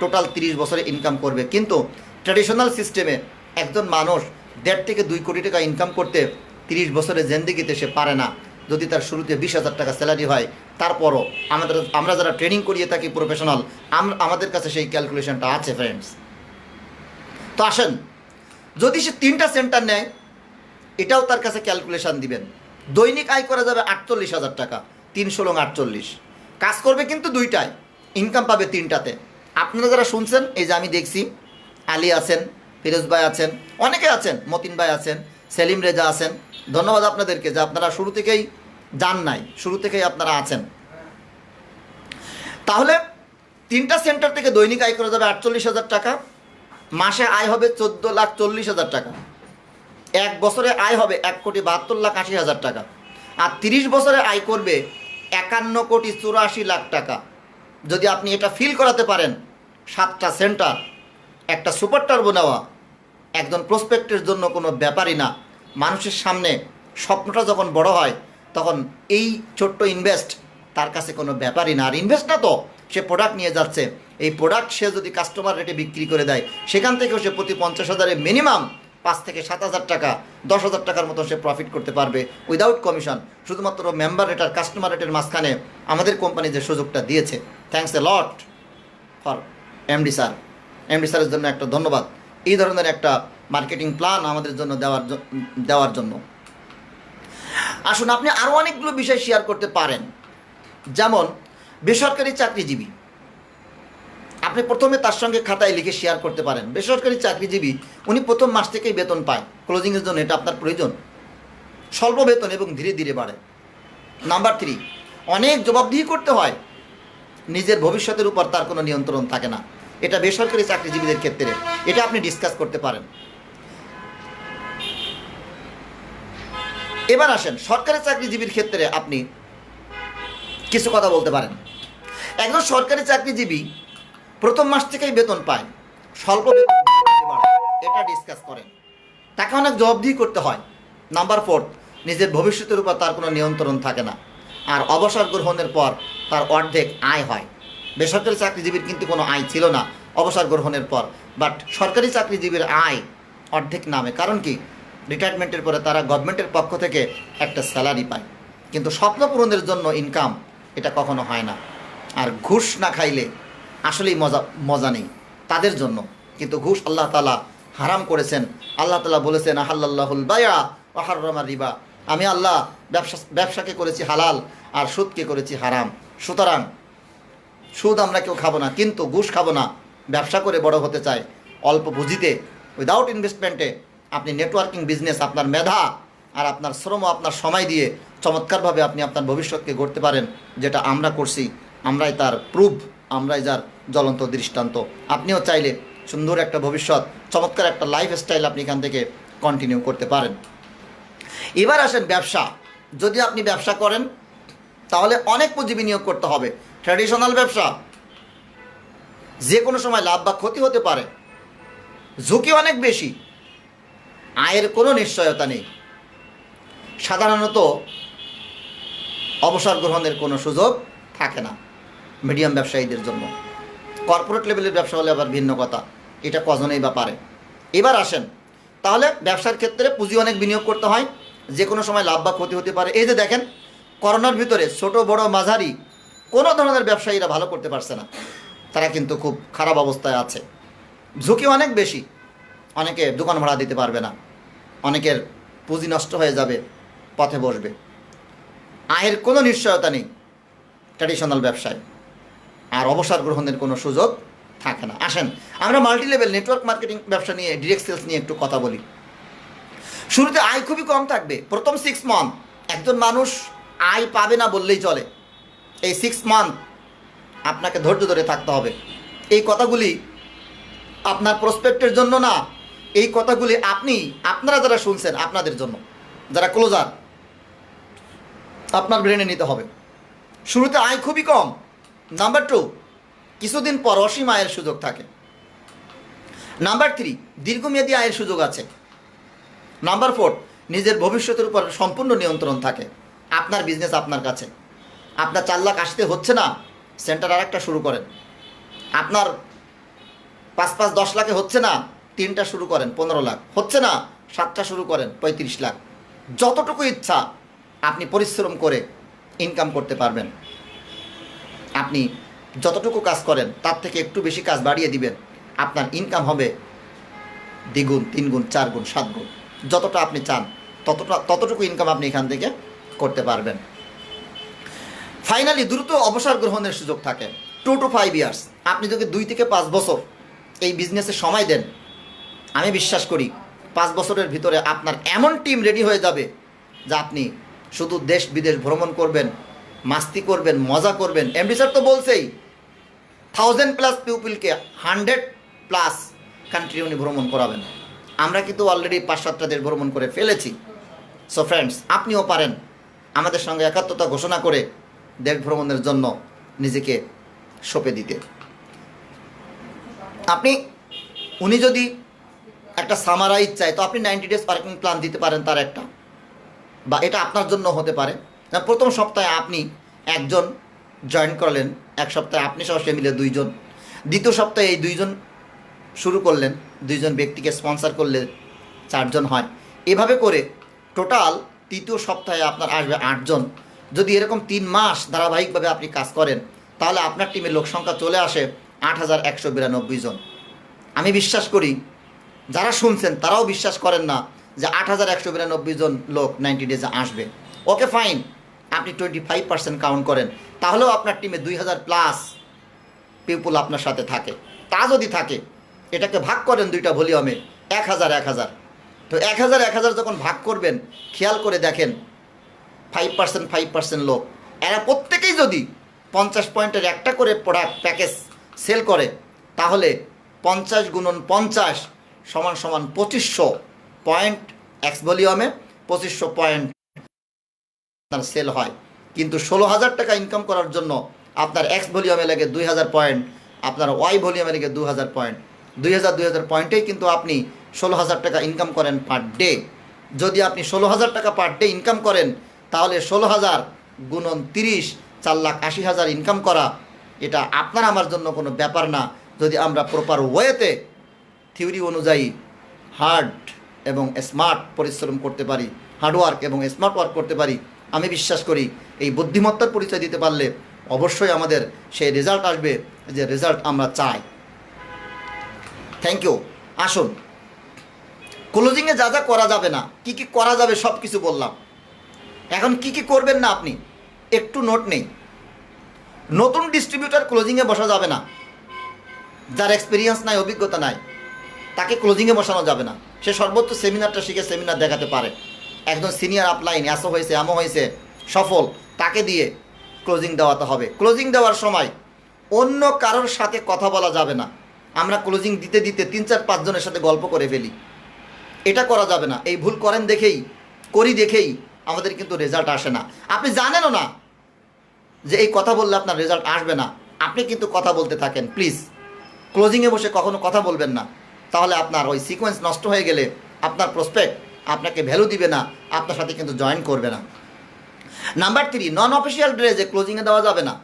টোটাল 30 বছরে ইনকাম করবে। কিন্তু ট্র্যাডিশনাল সিস্টেমে একজন মানুষ 1.5 থেকে 2 কোটি টাকা ইনকাম করতে 30 বছরের জিন্দেগিতে সে পারে না, যদি তার শুরুতে 20,000 টাকা স্যালারি হয়। তারপরও আমরা যারা ট্রেনিং করিয়ে থাকি প্রফেশনাল, আমাদের কাছে সেই ক্যালকুলেশনটা আছে ফ্রেন্ডস। তো আসেন, যদি সে 3টা সেন্টার নেয়, এটাও তার কাছে ক্যালকুলেশন দিবেন। দৈনিক আয় করা যাবে 48,000 টাকা, 3/16 কাজ করবে কিন্তু 2টায়, ইনকাম পাবে 3টাতে। আপনারা যারা শুনছেন, এই যে আমি দেখছি আলী আছেন, ফিরোজ ভাই আছেন, অনেকে আছেন, মতিন ভাই আছেন, সেলিম রেজা আছেন। ধন্যবাদ আপনাদেরকে যে আপনারা শুরু থেকেই যান নাই, শুরু থেকেই আপনারা আছেন। তাহলে 3টা সেন্টার থেকে দৈনিক আয় করা যাবে 48,000 টাকা, মাসে আয় হবে 14,40,000 টাকা, 1 বছরে আয় হবে 1,72,80,000 টাকা, আর 30 বছরে আয় করবে 51,84,00,000 টাকা। যদি আপনি এটা ফিল করাতে পারেন, 7টা সেন্টার, একটা সুপার টার্বো নেওয়া একজন প্রসপেক্টের জন্য কোনো ব্যাপারই না। মানুষের সামনে স্বপ্নটা যখন বড় হয় তখন এই ছোট্ট ইনভেস্ট তার কাছে কোনো ব্যাপারই না। আর ইনভেস্ট না তো, সে প্রোডাক্ট নিয়ে যাচ্ছে, এই প্রোডাক্ট সে যদি কাস্টমার রেটে বিক্রি করে দেয়, সেখান থেকেও সে প্রতি 50,000-এ মিনিমাম 5 থেকে 7,000 টাকা, 10,000 টাকার মতো সে প্রফিট করতে পারবে উইদাউট কমিশন। শুধুমাত্র মেম্বার রেট আর কাস্টমার রেটের মাঝখানে আমাদের কোম্পানি যে সুযোগটা দিয়েছে, thanks a lot for MD sir. MD স্যারের জন্য একটা ধন্যবাদ, এই ধরনের একটা মার্কেটিং প্ল্যান আমাদের জন্য দেওয়ার জন্য। আসুন, আপনি আরও অনেকগুলো বিষয় শেয়ার করতে পারেন, যেমন বেসরকারি চাকরিজীবী। আপনি প্রথমে তার সঙ্গে খাতায় লিখে শেয়ার করতে পারেন। বেসরকারি চাকরিজীবী, উনি প্রথম মাস থেকেই বেতন পায়, ক্লোজিংয়ের জন্য এটা আপনার প্রয়োজন। স্বল্প বেতন এবং ধীরে ধীরে বাড়ে। নাম্বার 3, অনেক জবাবদিহি করতে হয়, নিজের ভবিষ্যতের উপর তার কোনো নিয়ন্ত্রণ থাকে না। এটা বেসরকারি চাকরিজীবীদের ক্ষেত্রে, এটা আপনি ডিসকাস করতে পারেন। এবার আসেন সরকারি চাকরিজীবীর ক্ষেত্রে আপনি কিছু কথা বলতে পারেন। একজন সরকারি চাকরিজীবী প্রথম মাস থেকেই বেতন পায়, স্বল্প বেতন এটা ডিসকাস করেন। তাকে অনেক জবাবদিহি করতে হয়। নাম্বার 4, নিজের ভবিষ্যতের উপর তার কোনো নিয়ন্ত্রণ থাকে না। আর অবসর গ্রহণের পর তার অর্ধেক আয় হয়। বেসরকারি চাকরিজীবীর কিন্তু কোনো আয় ছিল না অবসর গ্রহণের পর, বাট সরকারি চাকরিজীবীর আয় অর্ধেক নামে। কারণ কি, রিটায়ারমেন্টের পরে তারা গভর্নমেন্টের পক্ষ থেকে একটা স্যালারি পায়। কিন্তু স্বপ্ন পূরণের জন্য ইনকাম এটা কখনো হয় না। আর ঘুষ না খাইলে আসলেই মজা নেই তাদের জন্য। কিন্তু ঘুষ আল্লাহ তাআলা হারাম করেছেন। আল্লাহ তাআলা বলেছেন, আহাল্লাহুল বায়া ওয়া হাররামা রিবা, আমি আল্লাহ ব্যবসাকে করেছি হালাল আর সুদকে করেছি হারাম। সুতরাং সুদ আমরা কেউ খাবো না, কিন্তু ঘুষ খাবো না। ব্যবসা করে বড় হতে চাই অল্প পুঁজিতে, উইদাউট ইনভেস্টমেন্টে। আপনি নেটওয়ার্কিং বিজনেস, আপনার মেধা আর আপনার শ্রম, আপনার সময় দিয়ে চমৎকারভাবে আপনি আপনার ভবিষ্যৎকে গড়তে পারেন, যেটা আমরা করছি। আমরাই তার প্রুফ, আমরাই যার জ্বলন্ত দৃষ্টান্ত। আপনিও চাইলে সুন্দর একটা ভবিষ্যৎ, চমৎকার একটা লাইফস্টাইল আপনি এখান থেকে কন্টিনিউ করতে পারেন। এবার আসেন ব্যবসা। যদি আপনি ব্যবসা করেন তাহলে অনেক পুঁজি বিনিয়োগ করতে হবে। ট্র্যাডিশনাল ব্যবসা যে কোনো সময় লাভ বা ক্ষতি হতে পারে, ঝুঁকি অনেক বেশি, আয়ের কোনো নিশ্চয়তা নেই। সাধারণত অবসর গ্রহণের কোনো সুযোগ থাকে না মিডিয়াম ব্যবসায়ীদের জন্য। কর্পোরেট লেভেলের ব্যবসা হলে আবার ভিন্ন কথা, এটা কজনেই বা পারে। এবার আসেন, তাহলে ব্যবসার ক্ষেত্রে পুঁজি অনেক বিনিয়োগ করতে হয়, যে কোনো সময় লাভ বা ক্ষতি হতে পারে। এই যে দেখেন, করোনার ভিতরে ছোট বড় মাঝারি কোনো ধরনের ব্যবসায়ীরা ভালো করতে পারছে না, তারা কিন্তু খুব খারাপ অবস্থায় আছে। ঝুঁকি অনেক বেশি, অনেকে দোকান ভাড়া দিতে পারবে না, অনেকের পুঁজি নষ্ট হয়ে যাবে, পথে বসবে। আয়ের কোনো নিশ্চয়তা নেই ট্র্যাডিশনাল ব্যবসায়, আর অবসর গ্রহণের কোনো সুযোগ থাকে না। আসেন আমরা মাল্টি লেভেল নেটওয়ার্ক মার্কেটিং ব্যবসা নিয়ে, ডিরেক্ট সেলস নিয়ে একটু কথা বলি। শুরুতে আয় খুবই কম থাকবে। প্রথম 6 মান্থ একজন মানুষ আয় পাবে না বললেই চলে। এই 6 মান্থ আপনাকে ধৈর্য ধরে থাকতে হবে। এই কথাগুলি আপনার প্রসপেক্টের জন্য না, এই কথাগুলি আপনারা যারা শুনছেন আপনাদের জন্য, যারা ক্লোজার, আপনার ব্রেনে নিতে হবে। শুরুতে আয় খুবই কম। নাম্বার 2, কিছুদিন পর অসীম আয়ের সুযোগ থাকে। নাম্বার 3, দীর্ঘমেয়াদী আয়ের সুযোগ আছে। নাম্বার 4, নিজের ভবিষ্যতের উপর সম্পূর্ণ নিয়ন্ত্রণ থাকে। আপনার বিজনেস আপনার কাছে। আপনার 4 লাখ আসতে হচ্ছে না, সেন্টার আর একটা শুরু করেন। আপনার 5 10 লাখে হচ্ছে না, 3টা শুরু করেন, 15 লাখ হচ্ছে না, 7টা শুরু করেন, 35 লাখ। যতটুকু ইচ্ছা আপনি পরিশ্রম করে ইনকাম করতে পারবেন। আপনি যতটুকু কাজ করেন তার থেকে একটু বেশি কাজ বাড়িয়ে দিবেন, আপনার ইনকাম হবে দ্বিগুণ, 3 গুণ, 4 গুণ, 7 গুণ। যতটা আপনি চান ততটুকু ইনকাম আপনি এখান থেকে করতে পারবেন। ফাইনালি দ্রুত অবসর গ্রহণের সুযোগ থাকে। 2 to 5 ইয়ার্স। আপনি যদি 2 থেকে 5 বছর এই বিজনেসে সময় দেন, আমি বিশ্বাস করি 5 বছরের ভিতরে আপনার এমন টিম রেডি হয়ে যাবে যা আপনি শুধু দেশ বিদেশ ভ্রমণ করবেন, মাস্তি করবেন, মজা করবেন। এমডি স্যার তো বলছেই 1000+ পিউপিলকে 100+ কান্ট্রি উনি ভ্রমণ করাবেন। আমরা কিন্তু অলরেডি 5-7টা দেশ ভ্রমণ করে ফেলেছি। সো ফ্রেন্ডস, আপনিও পারেন আমাদের সঙ্গে একাত্মতা ঘোষণা করে দেশ ভ্রমণের জন্য নিজেকে সঁপে দিতে। উনি যদি একটা সামারাইজ চায় তো আপনি 90 ডেজ ওয়ার্কিং প্ল্যান দিতে পারেন তার একটা, বা এটা আপনার জন্য হতে পারে। প্রথম সপ্তাহে আপনি একজন জয়েন করলেন, এক সপ্তাহে আপনি সহ সে মিলে 2 জন, দ্বিতীয় সপ্তাহে এই 2 জন শুরু করলেন, 2 জন ব্যক্তিকে স্পন্সর করলে 4 জন হয়। এভাবে করে টোটাল তৃতীয় সপ্তাহে আপনার আসবে 8 জন। যদি এরকম 3 মাস ধারাবাহিকভাবে আপনি কাজ করেন তাহলে আপনার টিমের লোক সংখ্যা চলে আসে 8192 জন। আমি বিশ্বাস করি যারা শুনছেন তারাও বিশ্বাস করেন না যে 8192 জন লোক 90 ডেজে আসবে। ওকে ফাইন, আপনি 25% কাউন্ট করেন, তাহলেও আপনার টিমে 2000+ পিপুল আপনার সাথে থাকে। তা যদি থাকে এটাকে ভাগ করেন 2টা ভলিউমে, 1000 তো 1000 যখন ভাগ করবেন খেয়াল করে দেখেন 5% লোক, এরা প্রত্যেকেই যদি 50 পয়েন্টের একটা করে প্রোডাক্ট প্যাকেজ সেল করে তাহলে 50 × 50 = 2500 পয়েন্ট এক্স ভলিউমে 2500 পয়েন্ট আপনার সেল হয়। কিন্তু 16,000 টাকা ইনকাম করার জন্য আপনার এক্স ভলিউমে লাগে 2000 পয়েন্ট, আপনার ওয়াই ভলিউমে লাগে 2000 পয়েন্ট। 2000 পয়েন্টেই কিন্তু আপনি 16,000 টাকা ইনকাম করেন পার ডে। যদি আপনি 16,000 টাকা পার ডে ইনকাম করেন তাহলে 16,000 × 30 4,80,000 ইনকাম করা এটা আপনার আমার জন্য কোনো ব্যাপার না, যদি আমরা প্রপার ওয়েতে থিওরি অনুযায়ী হার্ড এবং স্মার্ট পরিশ্রম করতে পারি, হার্ডওয়ার্ক এবং স্মার্ট ওয়ার্ক করতে পারি। আমি বিশ্বাস করি এই বুদ্ধিমত্তার পরিচয় দিতে পারলে অবশ্যই আমাদের সেই রেজাল্ট আসবে যে রেজাল্ট আমরা চাই। Thank you. আসুন, ক্লোজিংয়ে যা যা করা যাবে না, কি কি করা যাবে সব কিছু বললাম। এখন কি কি করবেন না আপনি একটু নোট নেই। নতুন ডিস্ট্রিবিউটার ক্লোজিংয়ে বসা যাবে না, যার এক্সপিরিয়েন্স নাই, অভিজ্ঞতা নাই, তাকে ক্লোজিংয়ে বসানো যাবে না। সে সর্বোচ্চ সেমিনারটা শিখে সেমিনার দেখাতে পারে। একজন সিনিয়র আপলাইন এসও হয়েছে, এমও হয়েছে, সফল, তাকে দিয়ে ক্লোজিং দেওয়াতে হবে। ক্লোজিং দেওয়ার সময় অন্য কারোর সাথে কথা বলা যাবে না। আমরা ক্লোজিং দিতে দিতে 3-4-5 জনের সাথে গল্প করে ফেলি, এটা করা যাবে না। এই ভুল করেন দেখেই আমাদের কিন্তু রেজাল্ট আসে না। আপনি জানেনও না যে এই কথা বললে আপনার রেজাল্ট আসবে না, আপনি কিন্তু কথা বলতে থাকেন। প্লিজ ক্লোজিংয়ে বসে কখনো কথা বলবেন না, তাহলে আপনার ওই সিকোয়েন্স নষ্ট হয়ে গেলে আপনার প্রসপেক্ট আপনাকে ভ্যালু দিবে না, আপনার সাথে কিন্তু জয়েন করবে না। নাম্বার 3, নন অফিসিয়াল ড্রেসে ক্লোজিংয়ে দেওয়া যাবে না।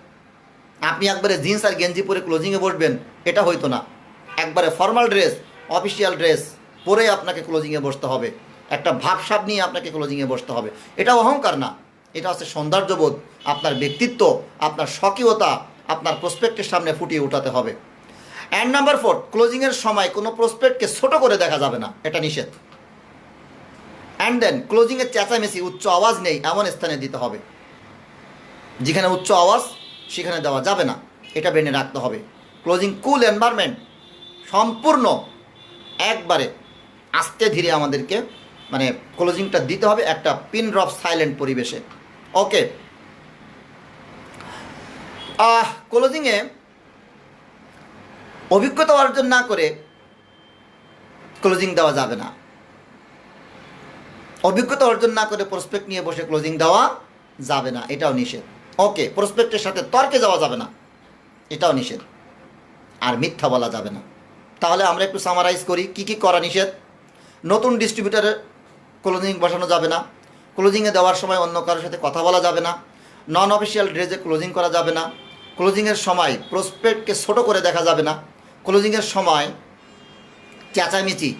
আপনি একবারে জিন্স আর গেঞ্জি পরে ক্লোজিংয়ে বসবেন, এটা হইতো না। একবারে ফর্মাল ড্রেস, অফিসিয়াল ড্রেস পরে আপনাকে ক্লোজিংয়ে বসতে হবে। একটা ভাবসাব নিয়ে আপনাকে ক্লোজিংয়ে বসতে হবে। এটা অহংকার না, এটা হচ্ছে সৌন্দর্যবোধ। আপনার ব্যক্তিত্ব, আপনার স্বকীয়তা আপনার প্রসপেক্টের সামনে ফুটিয়ে উঠাতে হবে। অ্যান্ড নাম্বার 4, ক্লোজিংয়ের সময় কোনো প্রসপেক্টকে ছোট করে দেখা যাবে না, এটা নিষেধ। অ্যান্ড দেন ক্লোজিংয়ের চেঁচামেচি, উচ্চ আওয়াজ নেই এমন স্থানে দিতে হবে। যেখানে উচ্চ আওয়াজ সেখানে দেওয়া যাবে না, এটা বেনে রাখতে হবে। ক্লোজিং কুল এনভায়রনমেন্ট, সম্পূর্ণ একবারে আস্তে ধীরে আমাদেরকে ক্লোজিংটা দিতে হবে, একটা পিন ড্রপ সাইলেন্ট পরিবেশে। ওকে, ক্লোজিংয়ে অভিজ্ঞতা অর্জন না করে ক্লোজিং দেওয়া যাবে না। অভিজ্ঞতা অর্জন না করে প্রসপেক্ট নিয়ে বসে ক্লোজিং দেওয়া যাবে না, এটাও নিষেধ। ওকে, প্রসপেক্টের সাথে তর্কে যাওয়া যাবে না, এটাও নিষেধ। আর মিথ্যা বলা যাবে না। তাহলে আমরা একটু সামারাইজ করি কি কি করা নিষেধ। নতুন ডিস্ট্রিবিউটারে ক্লোজিং বসানো যাবে না। ক্লোজিংয়ে দেওয়ার সময় অন্য কারোর সাথে কথা বলা যাবে না। নন অফিসিয়াল ড্রেসে ক্লোজিং করা যাবে না। ক্লোজিংয়ের সময় প্রসপেক্টকে ছোটো করে দেখা যাবে না। ক্লোজিংয়ের সময় চেঁচামেচি,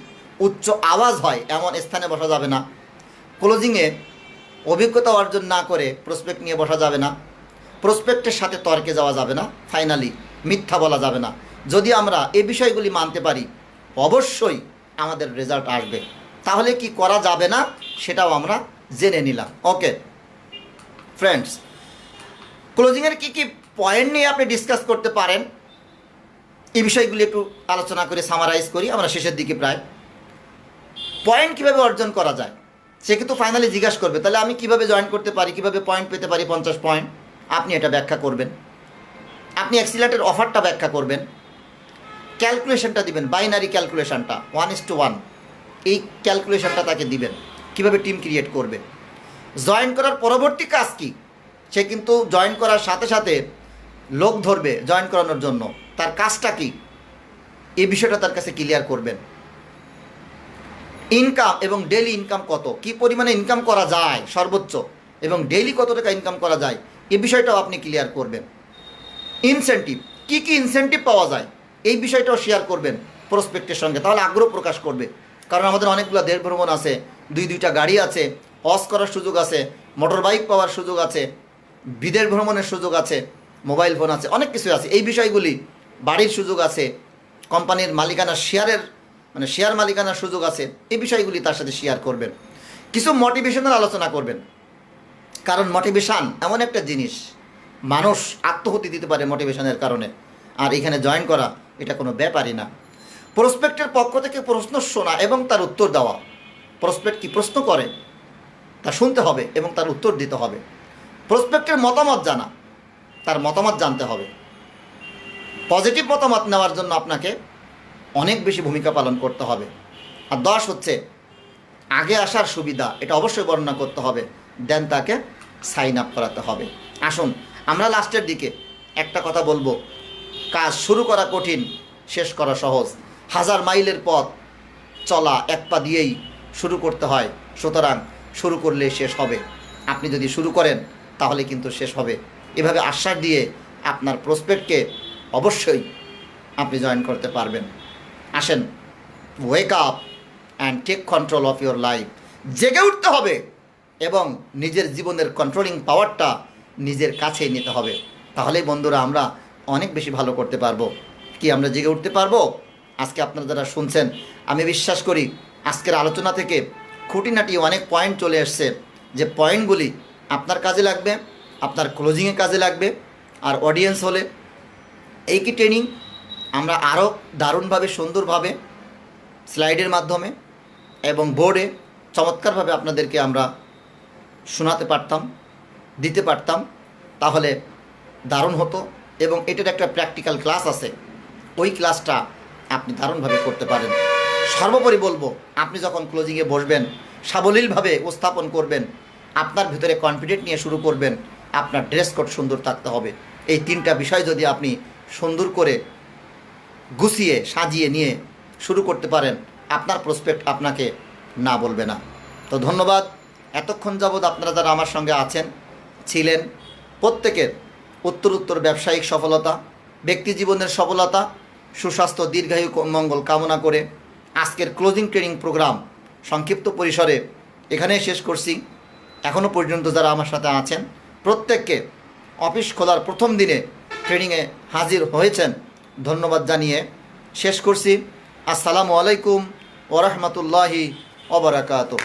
উচ্চ আওয়াজ হয় এমন স্থানে বসা যাবে না। ক্লোজিংয়ে অভিজ্ঞতা অর্জন না করে প্রসপেক্ট নিয়ে বসা যাবে না। প্রসপেক্টের সাথে তর্কে যাওয়া যাবে না। ফাইনালি মিথ্যা বলা যাবে না। যদি আমরা এই বিষয়গুলি মানতে পারি অবশ্যই আমাদের রেজাল্ট আসবে। তাহলে কি করা যাবে না সেটাও আমরা জেনে নিলাম। ওকে ফ্রেন্ডস, ক্লোজিংয়ের কী কী পয়েন্ট নিয়ে আপনি ডিসকাস করতে পারেন এই বিষয়গুলি একটু আলোচনা করে সামারাইজ করি, আমরা শেষের দিকে প্রায়। পয়েন্ট কীভাবে অর্জন করা যায় সে কিন্তু ফাইনালি জিজ্ঞাসা করবে, তাহলে আমি কিভাবে জয়েন করতে পারি, কিভাবে পয়েন্ট পেতে পারি 50 পয়েন্ট। আপনি এটা ব্যাখ্যা করবেন, আপনি অ্যাক্সিলারেটের অফারটা ব্যাখ্যা করবেন, ক্যালকুলেশনটা দিবেন, বাইনারি ক্যালকুলেশনটা 1:1, এই ক্যালকুলেশনটা তাকে দিবেন, কিভাবে টিম ক্রিয়েট করবে। জয়েন করার পরবর্তী কাজ কি, সে কিন্তু জয়েন করার সাথে সাথে লোক ধরবে জয়েন করানোর জন্য, তার কাজটা কি এই বিষয়টা তার কাছে ক্লিয়ার করবেন। ইনকাম এবং ডেইলি ইনকাম কত, কি পরিমাণে ইনকাম করা যায় সর্বোচ্চ, এবং ডেইলি কত টাকা ইনকাম করা যায় এই বিষয়টাও আপনি ক্লিয়ার করবেন। ইনসেন্টিভ, কি কি ইনসেন্টিভ পাওয়া যায় এই বিষয়টাও শেয়ার করবেন প্রসপেক্টের সঙ্গে, তাহলে আগ্রহ প্রকাশ করবে। কারণ আমাদের অনেকগুলো দেশ ভ্রমণ আছে, দুইটা গাড়ি আছে, হজ করার সুযোগ আছে, মোটর বাইক পাওয়ার সুযোগ আছে, বিদেশ ভ্রমণের সুযোগ আছে, মোবাইল ফোন আছে, অনেক কিছু আছে। এই বিষয়গুলি, বাড়ির সুযোগ আছে, কোম্পানির মালিকানা শেয়ার মালিকানার সুযোগ আছে, এই বিষয়গুলি তার সাথে শেয়ার করবেন। কিছু মোটিভেশনাল আলোচনা করবেন, কারণ মোটিভেশান এমন একটা জিনিস, মানুষ আত্মহতি দিতে পারে মোটিভেশনের কারণে, আর এখানে জয়েন করা এটা কোনো ব্যাপারই না। প্রসপেক্টের পক্ষ থেকে প্রশ্ন শোনা এবং তার উত্তর দেওয়া, প্রসপেক্ট কি প্রশ্ন করে তা শুনতে হবে এবং তার উত্তর দিতে হবে। প্রসপেক্টের মতামত জানা, তার মতামত জানতে হবে। পজিটিভ মতামত নেওয়ার জন্য আপনাকে অনেক বেশি ভূমিকা পালন করতে হবে। আর 10 হচ্ছে আগে আসার সুবিধা, এটা অবশ্যই বর্ণনা করতে হবে, দেন তাকে সাইন আপ করাতে হবে। আসুন আমরা লাস্টের দিকে একটা কথা বলবো, কাজ শুরু করা কঠিন, শেষ করা সহজ। 1000 মাইলের পথ চলা এক পা দিয়েই শুরু করতে হয়, সুতরাং শুরু করলে শেষ হবে। আপনি যদি শুরু করেন তাহলে কিন্তু শেষ হবে। এভাবে আশ্বাস দিয়ে আপনার প্রসপেক্টকে অবশ্যই আপনি জয়েন করতে পারবেন। আসেন, wake up and take control of your life. জেগে উঠতে হবে এবং নিজের জীবনের কন্ট্রোলিং পাওয়ারটা নিজের কাছেই নিতে হবে। তাহলেই বন্ধুরা আমরা অনেক বেশি ভালো করতে পারবো। কি আমরা জেগে উঠতে পারবো? আজকে আপনারা যারা শুনছেন, আমি বিশ্বাস করি আজকের আলোচনা থেকে খুঁটিনাটি অনেক পয়েন্ট চলে এসছে, যে পয়েন্টগুলি আপনার কাজে লাগবে, আপনার ক্লোজিংয়ে কাজে লাগবে। আর অডিয়েন্স হলে এই কি ট্রেনিং আমরা আরও দারুণভাবে সুন্দরভাবে স্লাইডের মাধ্যমে এবং বোর্ডে চমৎকারভাবে আপনাদেরকে আমরা শোনাতে পারতাম, দিতে পারতাম, তাহলে দারুণ হতো। এবং এটার একটা প্র্যাকটিক্যাল ক্লাস আছে, ওই ক্লাসটা আপনি দারুণভাবে করতে পারেন। সর্বোপরি বলবো, আপনি যখন ক্লোজিংয়ে বসবেন সাবলীলভাবে উপস্থাপন করবেন, আপনার ভিতরে কনফিডেন্ট নিয়ে শুরু করবেন, আপনার ড্রেস কোড সুন্দর থাকতে হবে। এই 3টা বিষয় যদি আপনি সুন্দর করে গুছিয়ে সাজিয়ে নিয়ে শুরু করতে পারেন, আপনার প্রসপেক্ট আপনাকে না বলবে না। তো ধন্যবাদ। এতক্ষণ যাবৎ আপনারা যারা আমার সঙ্গে আছেন ছিলেন, প্রত্যেকের উত্তর ব্যবসায়িক সফলতা, ব্যক্তি জীবনের সফলতা, সুস্বাস্থ্য, দীর্ঘায়ু মঙ্গল কামনা করে আজকের ক্লোজিং ট্রেনিং প্রোগ্রাম সংক্ষিপ্ত পরিসরে এখানেই শেষ করছি। এখনও পর্যন্ত যারা আমার সাথে আছেন প্রত্যেককে অফিস খোলার প্রথম দিনে ট্রেনিংয়ে হাজির হয়েছেন ধন্যবাদ জানিয়ে শেষ করছি। আসসালামু আলাইকুম ওয়া রাহমাতুল্লাহি ওয়া বারাকাতুহু।